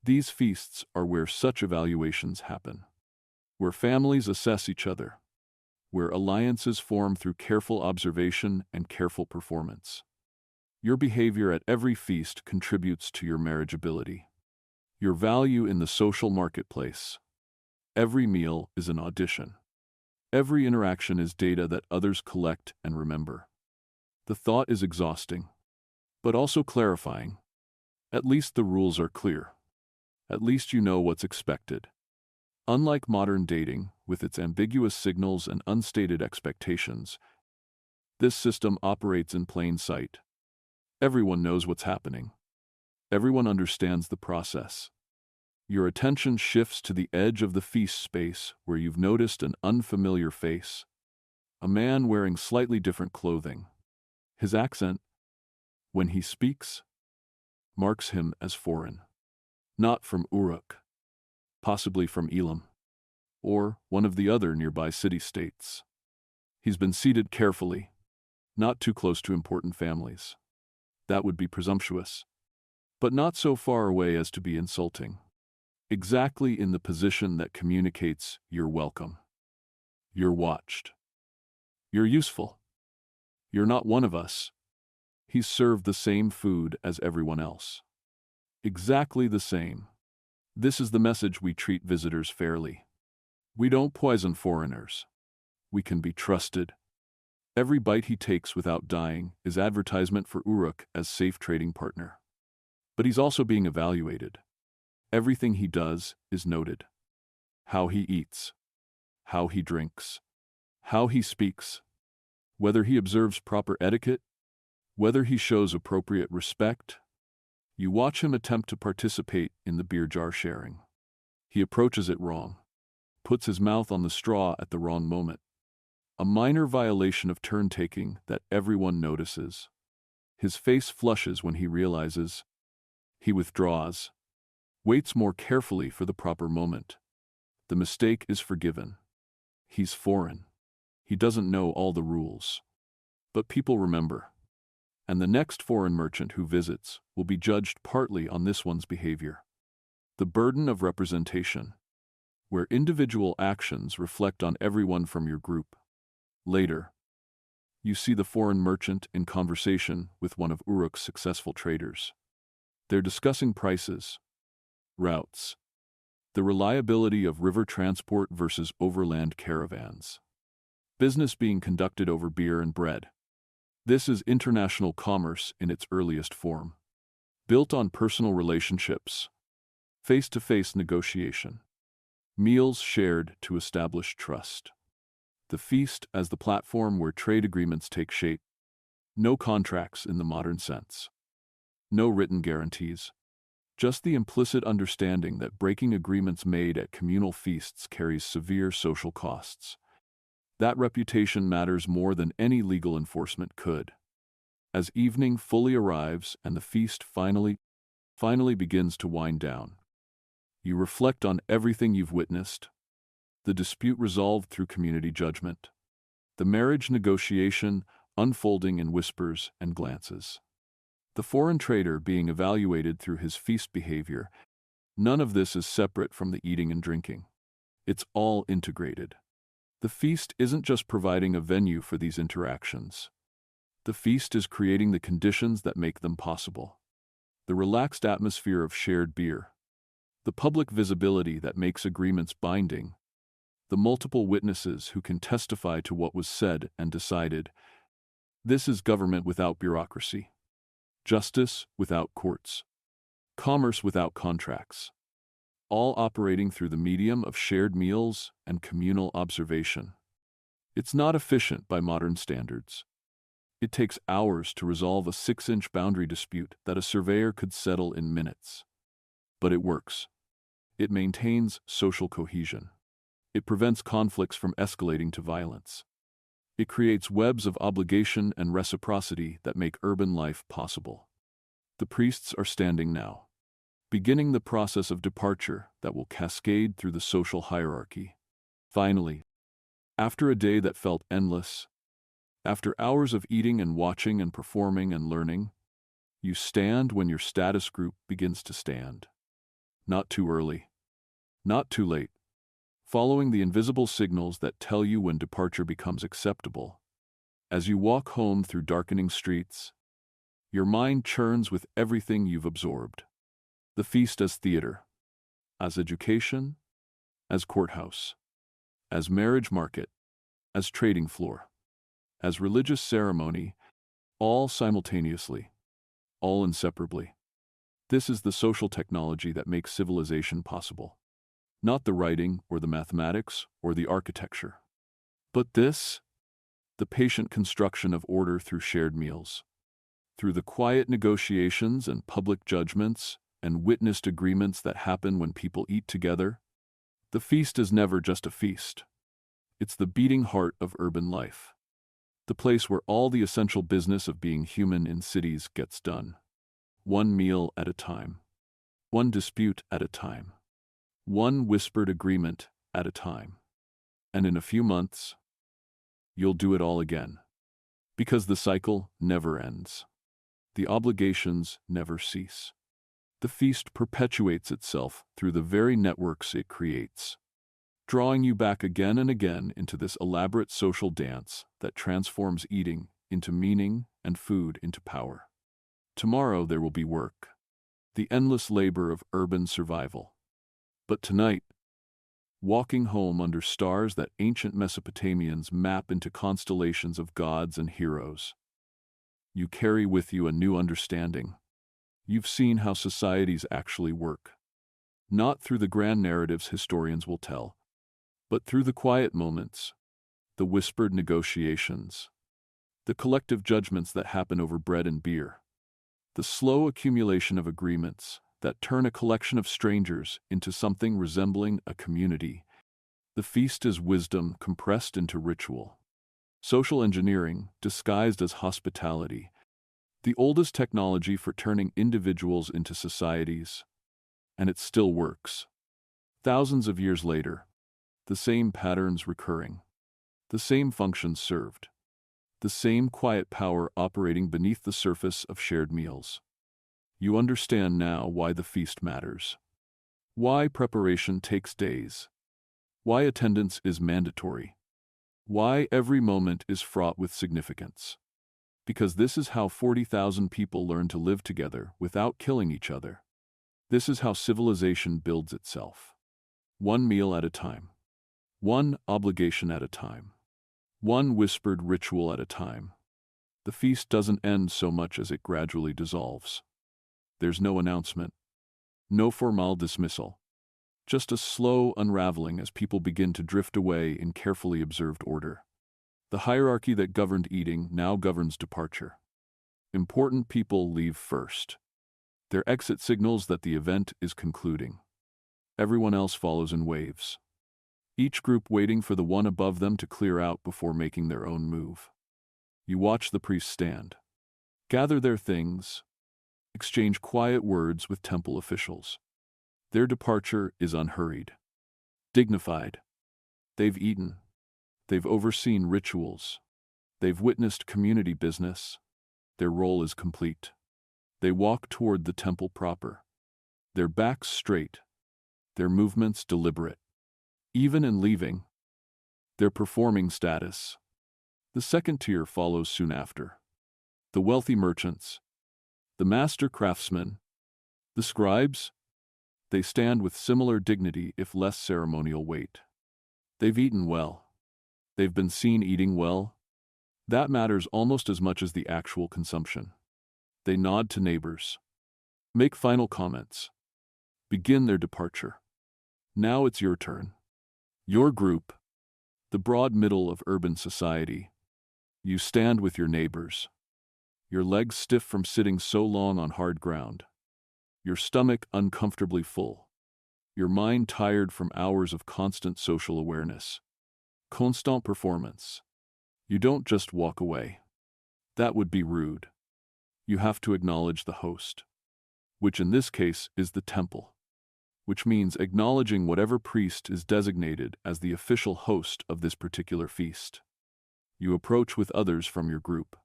These feasts are where such evaluations happen, where families assess each other, where alliances form through careful observation and careful performance. Your behavior at every feast contributes to your marriageability, your value in the social marketplace. Every meal is an audition. Every interaction is data that others collect and remember. The thought is exhausting, but also clarifying. At least the rules are clear. At least you know what's expected. Unlike modern dating, with its ambiguous signals and unstated expectations, this system operates in plain sight. Everyone knows what's happening. Everyone understands the process. Your attention shifts to the edge of the feast space where you've noticed an unfamiliar face. A man wearing slightly different clothing. His accent, when he speaks, marks him as foreign. Not from Uruk, possibly from Elam, or one of the other nearby city-states. He's been seated carefully, not too close to important families. That would be presumptuous, but not so far away as to be insulting. Exactly in the position that communicates you're welcome. You're watched. You're useful. You're not one of us. He's served the same food as everyone else. Exactly the same. This is the message: we treat visitors fairly. We don't poison foreigners. We can be trusted. Every bite he takes without dying is advertisement for Uruk as safe trading partner. But he's also being evaluated. Everything he does is noted. How he eats, how he drinks, how he speaks, whether he observes proper etiquette, whether he shows appropriate respect. You watch him attempt to participate in the beer jar sharing. He approaches it wrong, puts his mouth on the straw at the wrong moment. A minor violation of turn-taking that everyone notices. His face flushes when he realizes. He withdraws, waits more carefully for the proper moment. The mistake is forgiven. He's foreign. He doesn't know all the rules. But people remember. And the next foreign merchant who visits will be judged partly on this one's behavior. The burden of representation, where individual actions reflect on everyone from your group. Later, you see the foreign merchant in conversation with one of Uruk's successful traders. They're discussing prices, routes, the reliability of river transport versus overland caravans. Business being conducted over beer and bread. This is international commerce in its earliest form, built on personal relationships, face-to-face negotiation, meals shared to establish trust. The feast as the platform where trade agreements take shape. No contracts in the modern sense. No written guarantees. Just the implicit understanding that breaking agreements made at communal feasts carries severe social costs. That reputation matters more than any legal enforcement could. As evening fully arrives and the feast finally begins to wind down, you reflect on everything you've witnessed. The dispute resolved through community judgment. The marriage negotiation unfolding in whispers and glances. The foreign trader being evaluated through his feast behavior. None of this is separate from the eating and drinking. It's all integrated. The feast isn't just providing a venue for these interactions. The feast is creating the conditions that make them possible. The relaxed atmosphere of shared beer. The public visibility that makes agreements binding. The multiple witnesses who can testify to what was said and decided. This is government without bureaucracy. Justice without courts. Commerce without contracts. All operating through the medium of shared meals and communal observation. It's not efficient by modern standards. It takes hours to resolve a 6-inch boundary dispute that a surveyor could settle in minutes. But it works. It maintains social cohesion. It prevents conflicts from escalating to violence. It creates webs of obligation and reciprocity that make urban life possible. The priests are standing now, beginning the process of departure that will cascade through the social hierarchy. Finally, after a day that felt endless, after hours of eating and watching and performing and learning, you stand when your status group begins to stand. Not too early, not too late. Following the invisible signals that tell you when departure becomes acceptable. As you walk home through darkening streets, your mind churns with everything you've absorbed. The feast as theater, as education, as courthouse, as marriage market, as trading floor, as religious ceremony, all simultaneously, all inseparably. This is the social technology that makes civilization possible. Not the writing or the mathematics or the architecture. But this, the patient construction of order through shared meals. Through the quiet negotiations and public judgments and witnessed agreements that happen when people eat together. The feast is never just a feast. It's the beating heart of urban life. The place where all the essential business of being human in cities gets done. One meal at a time. One dispute at a time. One whispered agreement at a time. And in a few months, you'll do it all again. Because the cycle never ends. The obligations never cease. The feast perpetuates itself through the very networks it creates, drawing you back again and again into this elaborate social dance that transforms eating into meaning and food into power. Tomorrow there will be work, the endless labor of urban survival. But tonight, walking home under stars that ancient Mesopotamians map into constellations of gods and heroes, you carry with you a new understanding. You've seen how societies actually work, not through the grand narratives historians will tell, but through the quiet moments, the whispered negotiations, the collective judgments that happen over bread and beer, the slow accumulation of agreements that turn a collection of strangers into something resembling a community. The feast is wisdom compressed into ritual. Social engineering disguised as hospitality, the oldest technology for turning individuals into societies. And it still works. Thousands of years later, the same patterns recurring, the same functions served, the same quiet power operating beneath the surface of shared meals. You understand now why the feast matters, why preparation takes days, why attendance is mandatory, why every moment is fraught with significance. Because this is how 40,000 people learn to live together without killing each other. This is how civilization builds itself. One meal at a time. One obligation at a time. One whispered ritual at a time. The feast doesn't end so much as it gradually dissolves. There's no announcement, no formal dismissal, just a slow unraveling as people begin to drift away in carefully observed order. The hierarchy that governed eating now governs departure. Important people leave first. Their exit signals that the event is concluding. Everyone else follows in waves, each group waiting for the one above them to clear out before making their own move. You watch the priests stand, gather their things, exchange quiet words with temple officials. Their departure is unhurried, dignified. They've eaten. They've overseen rituals. They've witnessed community business. Their role is complete. They walk toward the temple proper, their backs straight, their movements deliberate. Even in leaving, their performing status. The second tier follows soon after. The wealthy merchants, the master craftsmen, the scribes, they stand with similar dignity if less ceremonial weight. They've eaten well. They've been seen eating well. That matters almost as much as the actual consumption. They nod to neighbors, make final comments, begin their departure. Now it's your turn. Your group, the broad middle of urban society. You stand with your neighbors, your legs stiff from sitting so long on hard ground, your stomach uncomfortably full, your mind tired from hours of constant social awareness. Constant performance. You don't just walk away. That would be rude. You have to acknowledge the host, which in this case is the temple, which means acknowledging whatever priest is designated as the official host of this particular feast. You approach with others from your group.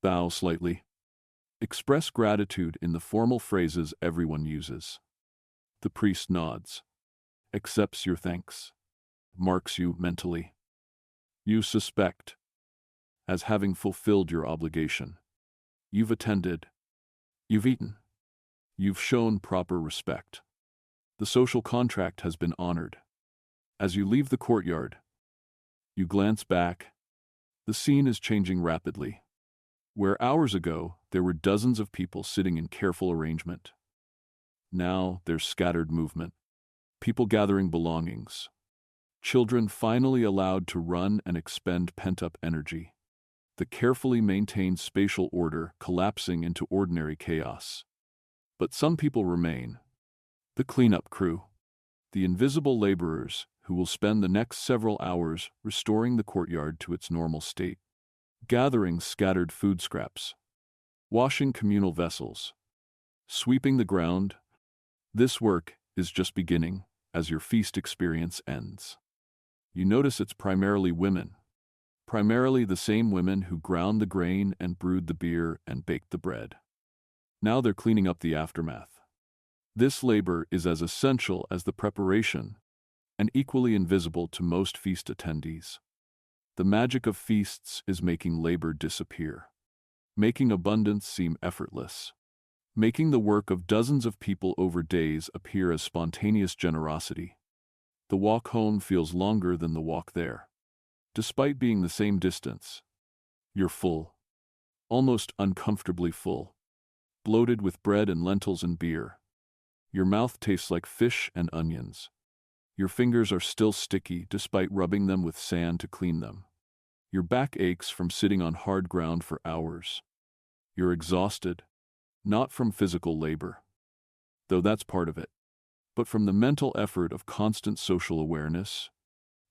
Bow slightly. Express gratitude in the formal phrases everyone uses. The priest nods, accepts your thanks, marks you mentally. You suspect, as having fulfilled your obligation. You've attended. You've eaten. You've shown proper respect. The social contract has been honored. As you leave the courtyard, you glance back. The scene is changing rapidly. Where hours ago there were dozens of people sitting in careful arrangement, now there's scattered movement, people gathering belongings, children finally allowed to run and expend pent-up energy, the carefully maintained spatial order collapsing into ordinary chaos. But some people remain. The cleanup crew, the invisible laborers who will spend the next several hours restoring the courtyard to its normal state, gathering scattered food scraps, washing communal vessels, sweeping the ground. This work is just beginning as your feast experience ends. You notice it's primarily women, primarily the same women who ground the grain and brewed the beer and baked the bread. Now they're cleaning up the aftermath. This labor is as essential as the preparation and equally invisible to most feast attendees. The magic of feasts is making labor disappear, making abundance seem effortless, making the work of dozens of people over days appear as spontaneous generosity. The walk home feels longer than the walk there. Despite being the same distance, you're full, almost uncomfortably full, bloated with bread and lentils and beer. Your mouth tastes like fish and onions. Your fingers are still sticky despite rubbing them with sand to clean them. Your back aches from sitting on hard ground for hours. You're exhausted, not from physical labor, though that's part of it, but from the mental effort of constant social awareness,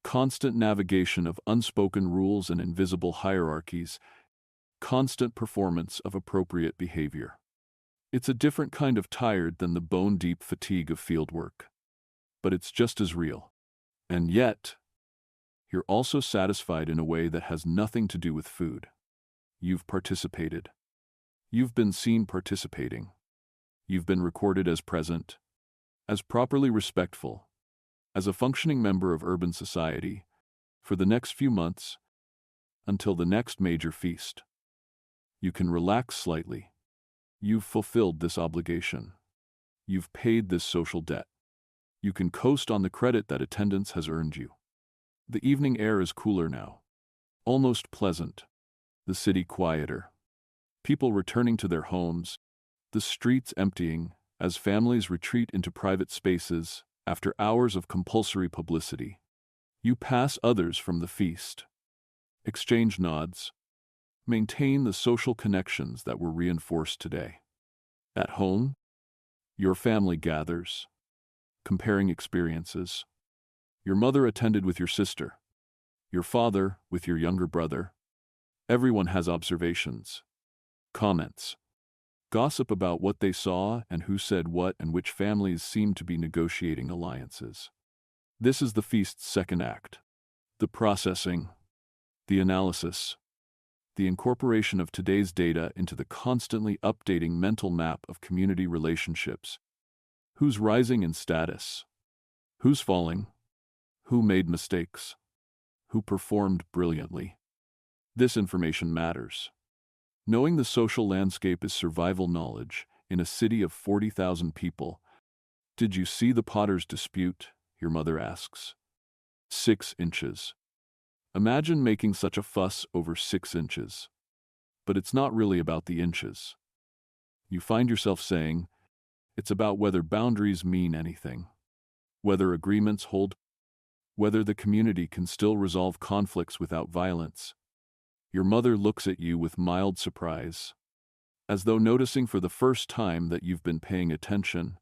constant navigation of unspoken rules and invisible hierarchies, constant performance of appropriate behavior. It's a different kind of tired than the bone-deep fatigue of fieldwork, but it's just as real. And yet, you're also satisfied in a way that has nothing to do with food. You've participated. You've been seen participating. You've been recorded as present, as properly respectful, as a functioning member of urban society, for the next few months, until the next major feast. You can relax slightly. You've fulfilled this obligation. You've paid this social debt. You can coast on the credit that attendance has earned you. The evening air is cooler now, almost pleasant, the city quieter, people returning to their homes, the streets emptying as families retreat into private spaces after hours of compulsory publicity. You pass others from the feast, exchange nods, maintain the social connections that were reinforced today. At home, your family gathers, comparing experiences. Your mother attended with your sister, your father with your younger brother. Everyone has observations, comments, gossip about what they saw and who said what and which families seem to be negotiating alliances. This is the feast's second act. The processing, the analysis, the incorporation of today's data into the constantly updating mental map of community relationships. Who's rising in status? Who's falling? Who made mistakes? Who performed brilliantly? This information matters. Knowing the social landscape is survival knowledge in a city of 40,000 people. Did you see the potter's dispute? Your mother asks. 6 inches. Imagine making such a fuss over 6 inches. But it's not really about the inches. You find yourself saying, it's about whether boundaries mean anything, whether agreements hold, whether the community can still resolve conflicts without violence. Your mother looks at you with mild surprise, as though noticing for the first time that you've been paying attention,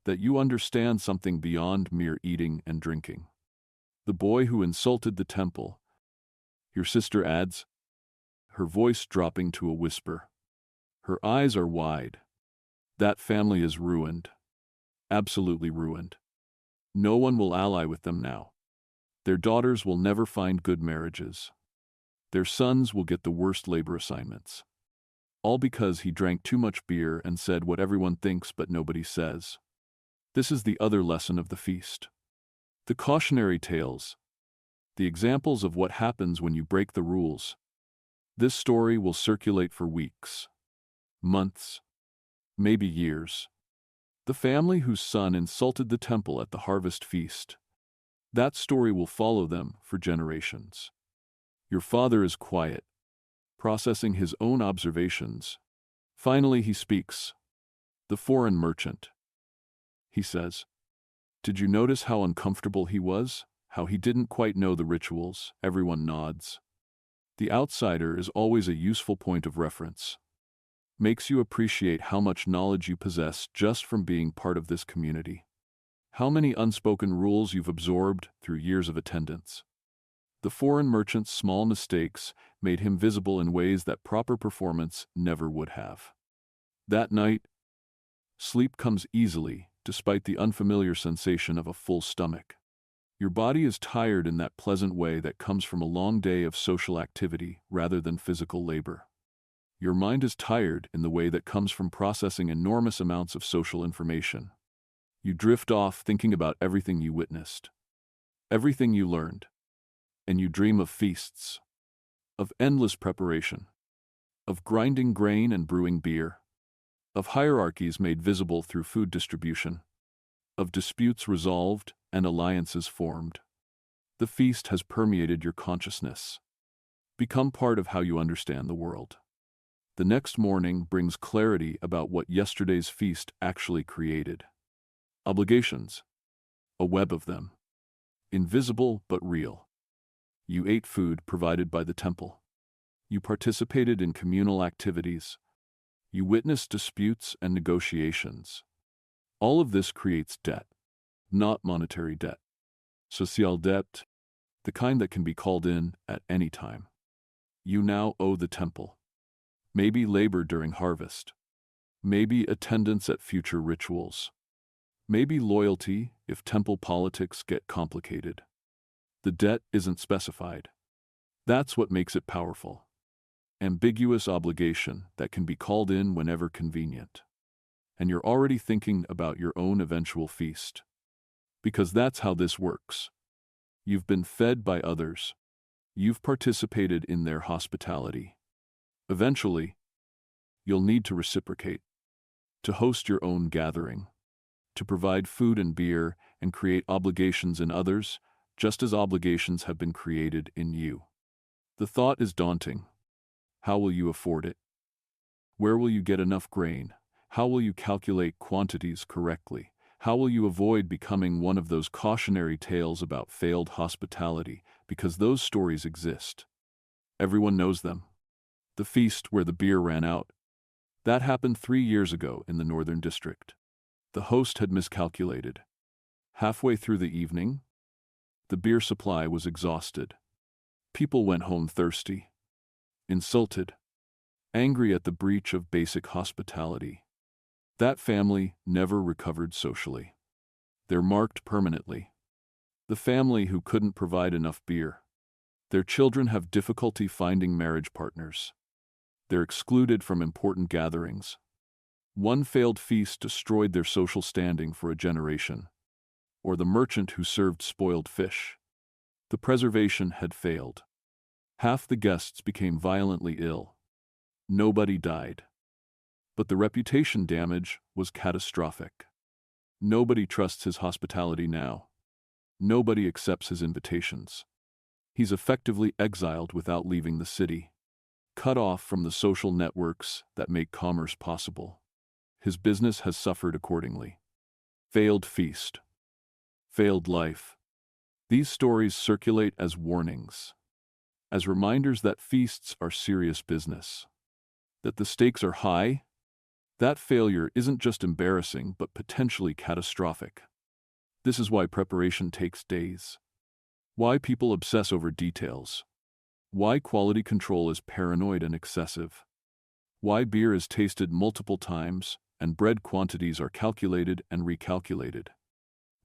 that you understand something beyond mere eating and drinking. The boy who insulted the temple, your sister adds, her voice dropping to a whisper. Her eyes are wide. That family is ruined, absolutely ruined. No one will ally with them now. Their daughters will never find good marriages. Their sons will get the worst labor assignments. All because he drank too much beer and said what everyone thinks but nobody says. This is the other lesson of the feast. The cautionary tales, the examples of what happens when you break the rules. This story will circulate for weeks, months, maybe years. The family whose son insulted the temple at the harvest feast. That story will follow them for generations. Your father is quiet, processing his own observations. Finally he speaks. The foreign merchant. He says, "Did you notice how uncomfortable he was? How he didn't quite know the rituals?" Everyone nods. The outsider is always a useful point of reference. Makes you appreciate how much knowledge you possess just from being part of this community. How many unspoken rules you've absorbed through years of attendance. The foreign merchant's small mistakes made him visible in ways that proper performance never would have. That night, sleep comes easily despite the unfamiliar sensation of a full stomach. Your body is tired in that pleasant way that comes from a long day of social activity rather than physical labor. Your mind is tired in the way that comes from processing enormous amounts of social information. You drift off thinking about everything you witnessed, everything you learned, and you dream of feasts, of endless preparation, of grinding grain and brewing beer, of hierarchies made visible through food distribution, of disputes resolved and alliances formed. The feast has permeated your consciousness, become part of how you understand the world. The next morning brings clarity about what yesterday's feast actually created. Obligations, a web of them, invisible but real. You ate food provided by the temple. You participated in communal activities. You witnessed disputes and negotiations. All of this creates debt, not monetary debt. Social debt, the kind that can be called in at any time. You now owe the temple. Maybe labor during harvest. Maybe attendance at future rituals. Maybe loyalty if temple politics get complicated. The debt isn't specified. That's what makes it powerful. Ambiguous obligation that can be called in whenever convenient. And you're already thinking about your own eventual feast. Because that's how this works. You've been fed by others. You've participated in their hospitality. Eventually, you'll need to reciprocate, to host your own gathering, to provide food and beer and create obligations in others, just as obligations have been created in you. The thought is daunting. How will you afford it? Where will you get enough grain? How will you calculate quantities correctly? How will you avoid becoming one of those cautionary tales about failed hospitality, because those stories exist? Everyone knows them. The feast where the beer ran out. That happened 3 years ago in the Northern District. The host had miscalculated. Halfway through the evening, the beer supply was exhausted. People went home thirsty, insulted, angry at the breach of basic hospitality. That family never recovered socially. They're marked permanently. The family who couldn't provide enough beer. Their children have difficulty finding marriage partners. They're excluded from important gatherings. One failed feast destroyed their social standing for a generation. Or the merchant who served spoiled fish. The preservation had failed. Half the guests became violently ill. Nobody died. But the reputation damage was catastrophic. Nobody trusts his hospitality now. Nobody accepts his invitations. He's effectively exiled without leaving the city, cut off from the social networks that make commerce possible. His business has suffered accordingly. Failed feast. Failed life. These stories circulate as warnings, as reminders that feasts are serious business, that the stakes are high. That failure isn't just embarrassing but potentially catastrophic. This is why preparation takes days. Why people obsess over details. Why quality control is paranoid and excessive. Why beer is tasted multiple times and bread quantities are calculated and recalculated.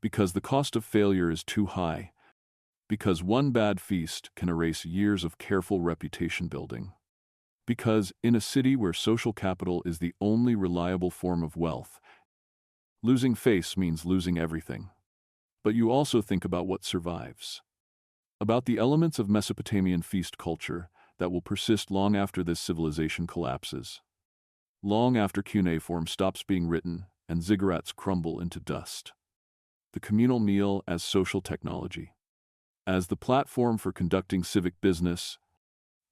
Because the cost of failure is too high. Because one bad feast can erase years of careful reputation building. Because, in a city where social capital is the only reliable form of wealth, losing face means losing everything. But you also think about what survives. About the elements of Mesopotamian feast culture that will persist long after this civilization collapses. Long after cuneiform stops being written and ziggurats crumble into dust. The communal meal as social technology. As the platform for conducting civic business,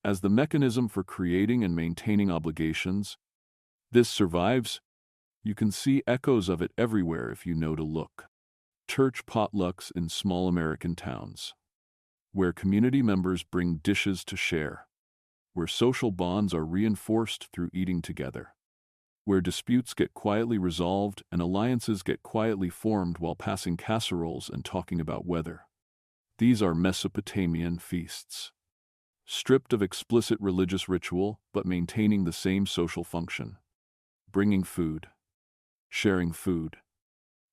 as the mechanism for creating and maintaining obligations, this survives. You can see echoes of it everywhere if you know to look. Church potlucks in small American towns, where community members bring dishes to share, where social bonds are reinforced through eating together, where disputes get quietly resolved and alliances get quietly formed while passing casseroles and talking about weather. These are Mesopotamian feasts. Stripped of explicit religious ritual, but maintaining the same social function. Bringing food. Sharing food.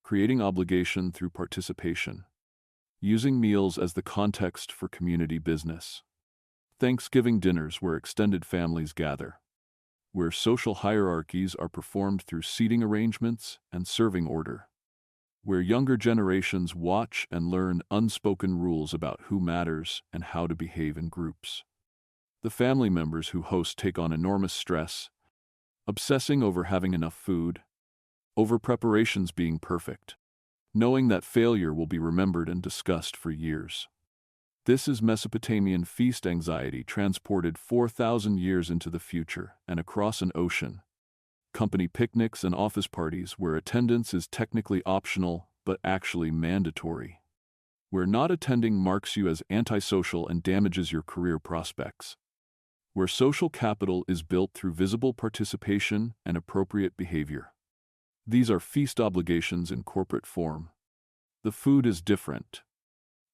Creating obligation through participation. Using meals as the context for community business. Thanksgiving dinners where extended families gather. Where social hierarchies are performed through seating arrangements and serving order. Where younger generations watch and learn unspoken rules about who matters and how to behave in groups. The family members who host take on enormous stress, obsessing over having enough food, over preparations being perfect, knowing that failure will be remembered and discussed for years. This is Mesopotamian feast anxiety transported 4,000 years into the future and across an ocean. Company picnics and office parties where attendance is technically optional but actually mandatory. Where not attending marks you as antisocial and damages your career prospects. Where social capital is built through visible participation and appropriate behavior. These are feast obligations in corporate form. The food is different.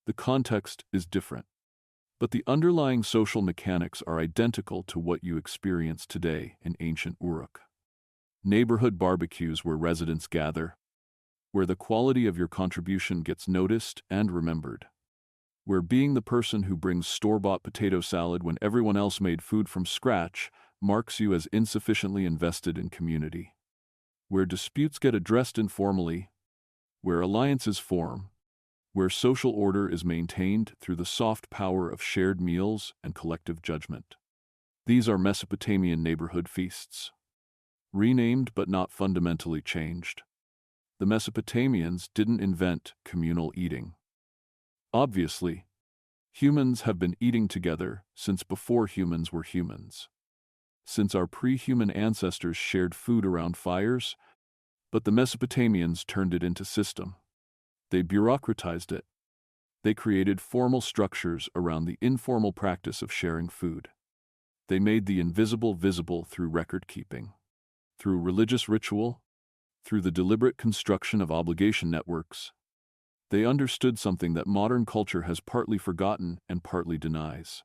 The context is different. But the underlying social mechanics are identical to what you experience today in ancient Uruk. Neighborhood barbecues where residents gather, where the quality of your contribution gets noticed and remembered, where being the person who brings store-bought potato salad when everyone else made food from scratch marks you as insufficiently invested in community, where disputes get addressed informally, where alliances form, where social order is maintained through the soft power of shared meals and collective judgment. These are Mesopotamian neighborhood feasts. Renamed but not fundamentally changed. The Mesopotamians didn't invent communal eating. Obviously, humans have been eating together since before humans were humans. Since our pre-human ancestors shared food around fires, but the Mesopotamians turned it into system. They bureaucratized it. They created formal structures around the informal practice of sharing food. They made the invisible visible through record-keeping, through religious ritual, through the deliberate construction of obligation networks. They understood something that modern culture has partly forgotten and partly denies: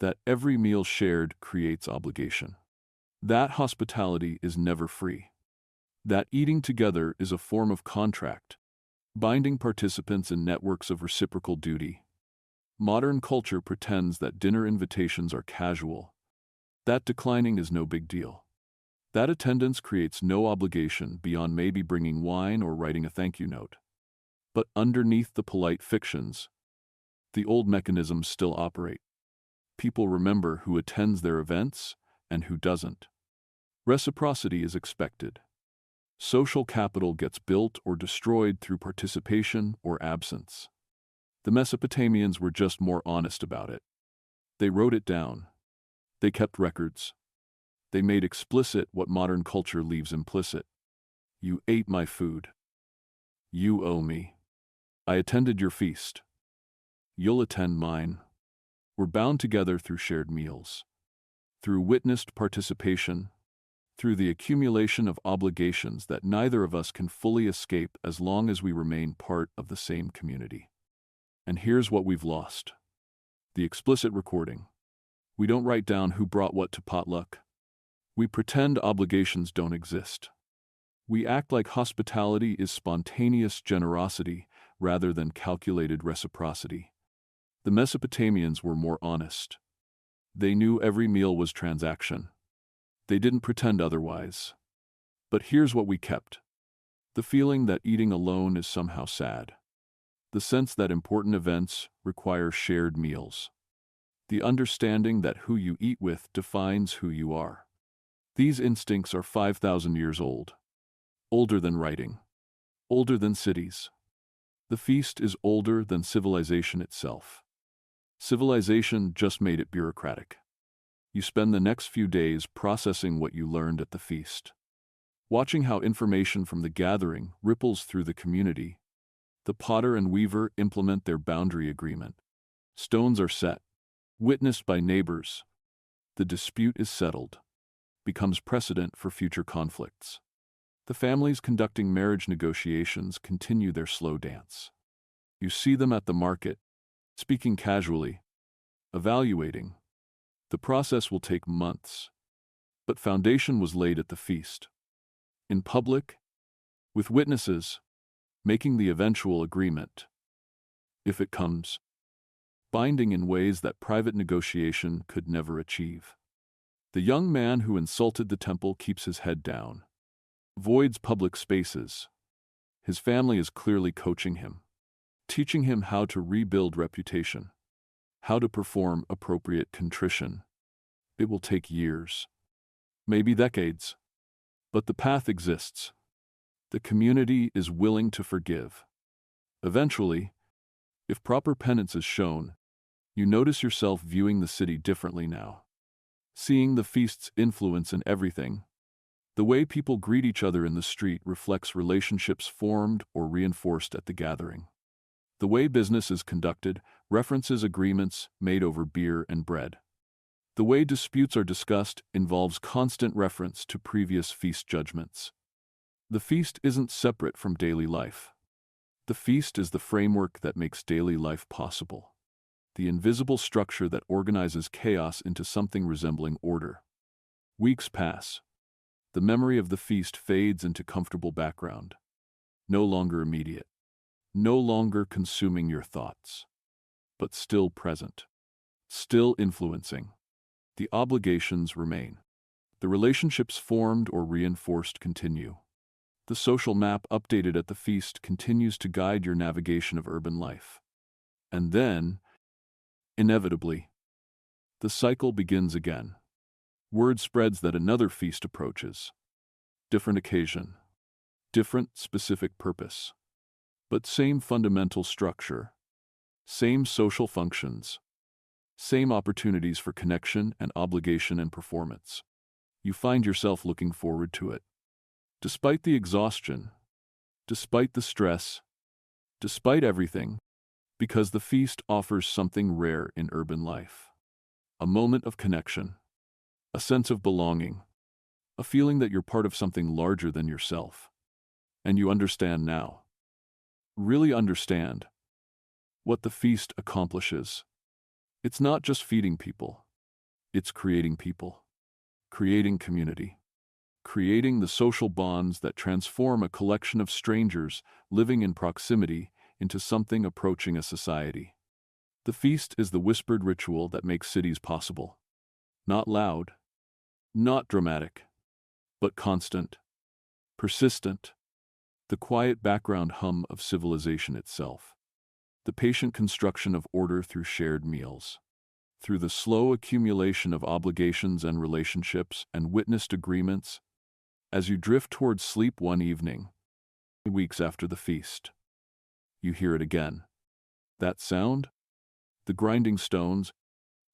that every meal shared creates obligation. That hospitality is never free. That eating together is a form of contract, binding participants in networks of reciprocal duty. Modern culture pretends that dinner invitations are casual, that declining is no big deal, that attendance creates no obligation beyond maybe bringing wine or writing a thank you note. But underneath the polite fictions, the old mechanisms still operate. People remember who attends their events and who doesn't. Reciprocity is expected. Social capital gets built or destroyed through participation or absence. The Mesopotamians were just more honest about it. They wrote it down. They kept records. They made explicit what modern culture leaves implicit. You ate my food. You owe me. I attended your feast. You'll attend mine. We're bound together through shared meals, through witnessed participation, through the accumulation of obligations that neither of us can fully escape as long as we remain part of the same community. And here's what we've lost: the explicit recording. We don't write down who brought what to potluck. We pretend obligations don't exist. We act like hospitality is spontaneous generosity rather than calculated reciprocity. The Mesopotamians were more honest. They knew every meal was transaction. They didn't pretend otherwise. But here's what we kept: the feeling that eating alone is somehow sad. The sense that important events require shared meals. The understanding that who you eat with defines who you are. These instincts are 5,000 years old. Older than writing. Older than cities. The feast is older than civilization itself. Civilization just made it bureaucratic. You spend the next few days processing what you learned at the feast, watching how information from the gathering ripples through the community. The potter and weaver implement their boundary agreement. Stones are set, witnessed by neighbors. The dispute is settled, becomes precedent for future conflicts. The families conducting marriage negotiations continue their slow dance. You see them at the market, speaking casually, evaluating. The process will take months, but foundation was laid at the feast. In public, with witnesses, making the eventual agreement, if it comes, binding in ways that private negotiation could never achieve. The young man who insulted the temple keeps his head down, avoids public spaces. His family is clearly coaching him, teaching him how to rebuild reputation, how to perform appropriate contrition. It will take years, maybe decades, but the path exists. The community is willing to forgive. Eventually, if proper penance is shown, you notice yourself viewing the city differently now, seeing the feast's influence in everything. The way people greet each other in the street reflects relationships formed or reinforced at the gathering. The way business is conducted references agreements made over beer and bread. The way disputes are discussed involves constant reference to previous feast judgments. The feast isn't separate from daily life. The feast is the framework that makes daily life possible, the invisible structure that organizes chaos into something resembling order. Weeks pass. The memory of the feast fades into comfortable background, no longer immediate, no longer consuming your thoughts. but still present, still influencing. The obligations remain. The relationships formed or reinforced continue. The social map updated at the feast continues to guide your navigation of urban life. And then, inevitably, the cycle begins again. Word spreads that another feast approaches. Different occasion, different specific purpose, but same fundamental structure, same social functions, same opportunities for connection and obligation and performance. You find yourself looking forward to it. Despite the exhaustion, despite the stress, despite everything, because the feast offers something rare in urban life. A moment of connection, a sense of belonging, a feeling that you're part of something larger than yourself. And you understand now, really understand, what the feast accomplishes. It's not just feeding people, it's creating people, creating community, creating the social bonds that transform a collection of strangers living in proximity into something approaching a society. The feast is the whispered ritual that makes cities possible. Not loud, not dramatic, but constant, persistent, the quiet background hum of civilization itself. The patient construction of order through shared meals, through the slow accumulation of obligations and relationships and witnessed agreements, as you drift towards sleep one evening, weeks after the feast. You hear it again. That sound? The grinding stones,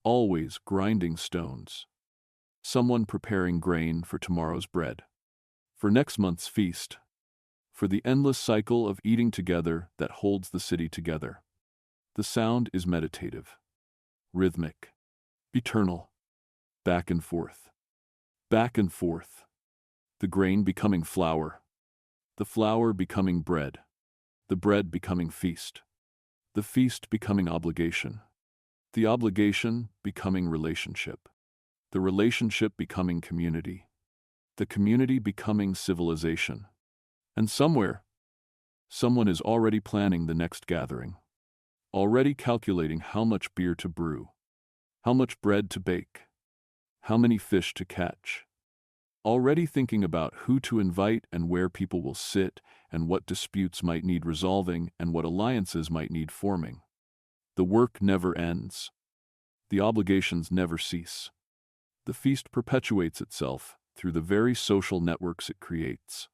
always grinding stones. Someone preparing grain for tomorrow's bread, for next month's feast, for the endless cycle of eating together that holds the city together. The sound is meditative, rhythmic, eternal, back and forth, back and forth. The grain becoming flour, the flour becoming bread, the bread becoming feast, the feast becoming obligation, the obligation becoming relationship, the relationship becoming community, the community becoming civilization. And somewhere, someone is already planning the next gathering, already calculating how much beer to brew, how much bread to bake, how many fish to catch, already thinking about who to invite and where people will sit and what disputes might need resolving and what alliances might need forming. The work never ends. The obligations never cease. The feast perpetuates itself through the very social networks it creates,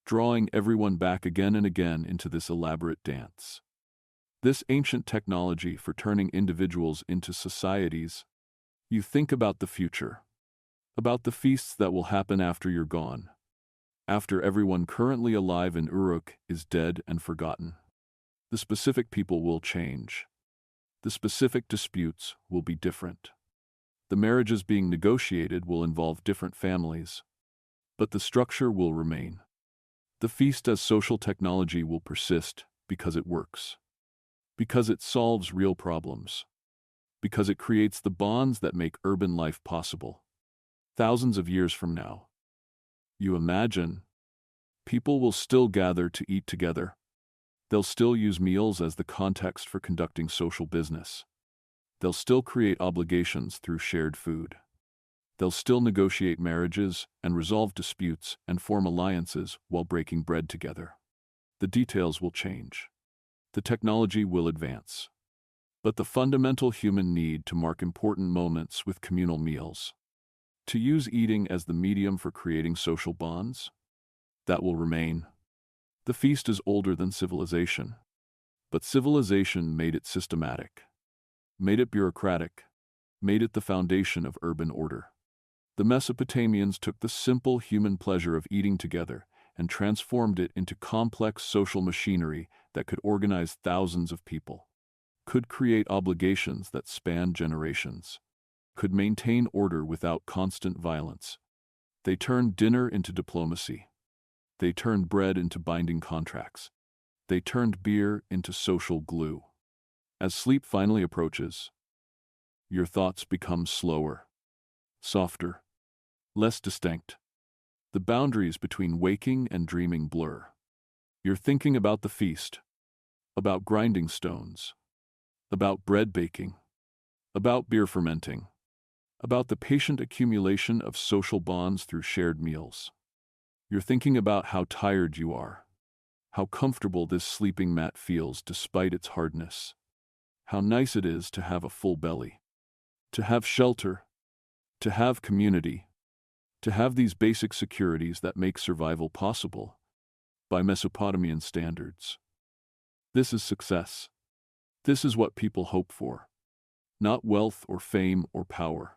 drawing everyone back again and again into this elaborate dance. This ancient technology for turning individuals into societies. You think about the future, about the feasts that will happen after you're gone, after everyone currently alive in Uruk is dead and forgotten. The specific people will change. The specific disputes will be different. The marriages being negotiated will involve different families, but the structure will remain. The feast as social technology will persist because it works, because it solves real problems, because it creates the bonds that make urban life possible. Thousands of years from now, you imagine, people will still gather to eat together. They'll still use meals as the context for conducting social business. They'll still create obligations through shared food. They'll still negotiate marriages and resolve disputes and form alliances while breaking bread together. The details will change. The technology will advance. But the fundamental human need to mark important moments with communal meals, to use eating as the medium for creating social bonds, that will remain. The feast is older than civilization, but civilization made it systematic, made it bureaucratic, made it the foundation of urban order. The Mesopotamians took the simple human pleasure of eating together and transformed it into complex social machinery that could organize thousands of people, could create obligations that spanned generations, could maintain order without constant violence. They turned dinner into diplomacy. They turned bread into binding contracts. They turned beer into social glue. As sleep finally approaches, your thoughts become slower, softer, less distinct. The boundaries between waking and dreaming blur. You're thinking about the feast, about grinding stones, about bread baking, about beer fermenting, about the patient accumulation of social bonds through shared meals. You're thinking about how tired you are, how comfortable this sleeping mat feels despite its hardness, how nice it is to have a full belly, to have shelter, to have community, to have these basic securities that make survival possible by Mesopotamian standards. This is success. This is what people hope for. Not wealth or fame or power.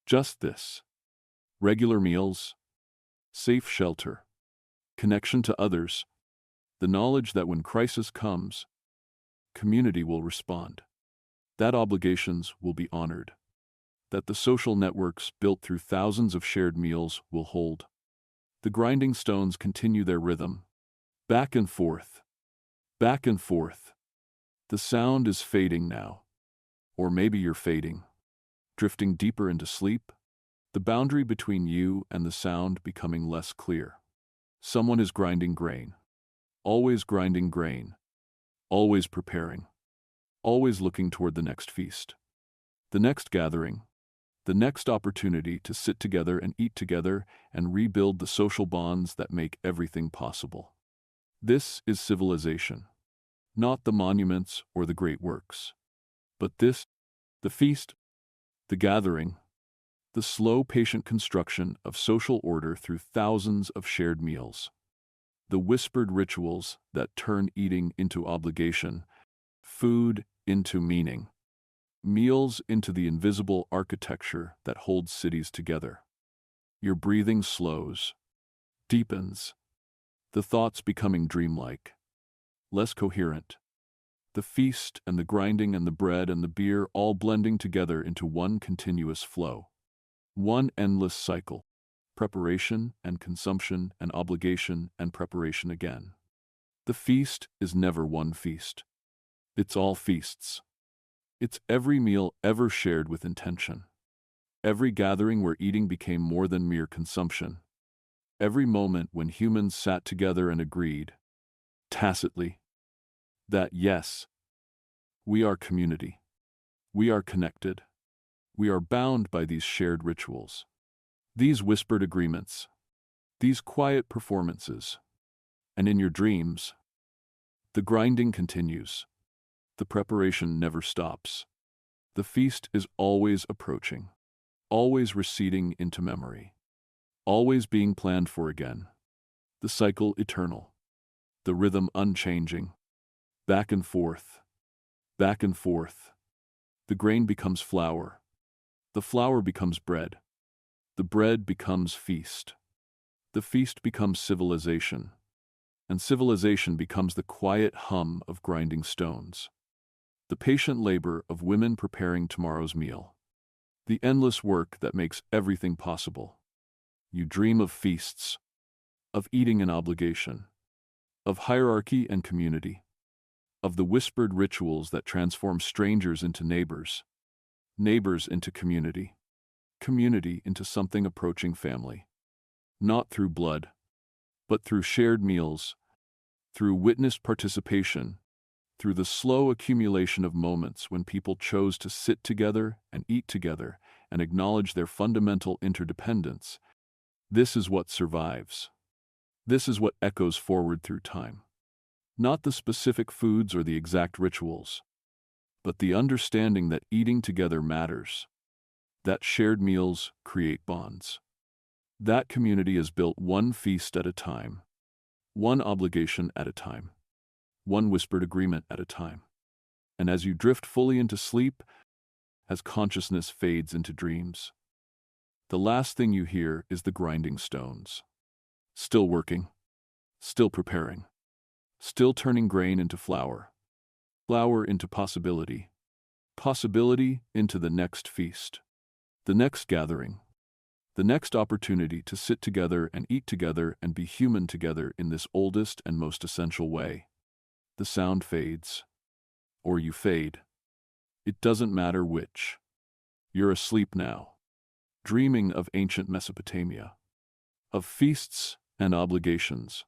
Just this. Regular meals, safe shelter, connection to others, the knowledge that when crisis comes, community will respond, that obligations will be honored, that the social networks built through thousands of shared meals will hold. The grinding stones continue their rhythm, back and forth, back and forth. The sound is fading now, or maybe you're fading, drifting deeper into sleep, the boundary between you and the sound becoming less clear. Someone is grinding grain, always grinding grain, always preparing, always looking toward the next feast, the next gathering, the next opportunity to sit together and eat together and rebuild the social bonds that make everything possible. This is civilization, not the monuments or the great works, but this, the feast, the gathering, the slow, patient construction of social order through thousands of shared meals, the whispered rituals that turn eating into obligation, food into meaning, meals into the invisible architecture that holds cities together. Your breathing slows, deepens, the thoughts becoming dreamlike, less coherent, the feast and the grinding and the bread and the beer all blending together into one continuous flow. One endless cycle, preparation and consumption and obligation and preparation again. The feast is never one feast. It's all feasts. It's every meal ever shared with intention. Every gathering where eating became more than mere consumption. Every moment when humans sat together and agreed, tacitly, that yes, we are community. We are connected. We are bound by these shared rituals, these whispered agreements, these quiet performances. And in your dreams, the grinding continues. The preparation never stops. The feast is always approaching, always receding into memory, always being planned for again. The cycle eternal, the rhythm unchanging, back and forth, back and forth. The grain becomes flour. The flour becomes bread. The bread becomes feast. The feast becomes civilization. And civilization becomes the quiet hum of grinding stones. The patient labor of women preparing tomorrow's meal. The endless work that makes everything possible. You dream of feasts, of eating and obligation, of hierarchy and community, of the whispered rituals that transform strangers into neighbors, neighbors into community, community into something approaching family. Not through blood, but through shared meals, through witnessed participation, through the slow accumulation of moments when people chose to sit together and eat together and acknowledge their fundamental interdependence. This is what survives. This is what echoes forward through time. Not the specific foods or the exact rituals, but the understanding that eating together matters, that shared meals create bonds. That community is built one feast at a time, one obligation at a time, one whispered agreement at a time. And as you drift fully into sleep, as consciousness fades into dreams, the last thing you hear is the grinding stones. Still working, still preparing, still turning grain into flour, flour into possibility, possibility into the next feast, the next gathering, the next opportunity to sit together and eat together and be human together in this oldest and most essential way. The sound fades, or you fade. It doesn't matter which. You're asleep now, dreaming of ancient Mesopotamia, of feasts and obligations,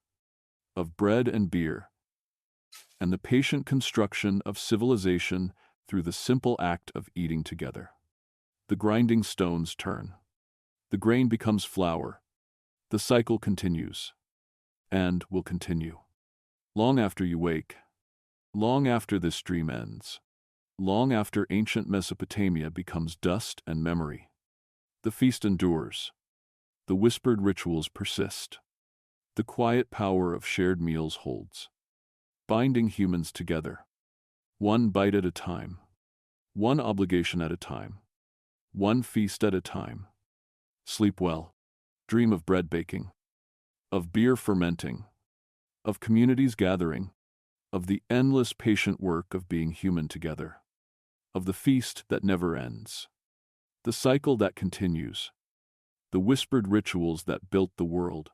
of bread and beer, and the patient construction of civilization through the simple act of eating together. The grinding stones turn. The grain becomes flour. The cycle continues. And will continue. Long after you wake. Long after this dream ends. Long after ancient Mesopotamia becomes dust and memory. The feast endures. The whispered rituals persist. The quiet power of shared meals holds, binding humans together. One bite at a time. One obligation at a time. One feast at a time. Sleep well. Dream of bread baking. Of beer fermenting. Of communities gathering. Of the endless patient work of being human together. Of the feast that never ends. The cycle that continues. The whispered rituals that built the world.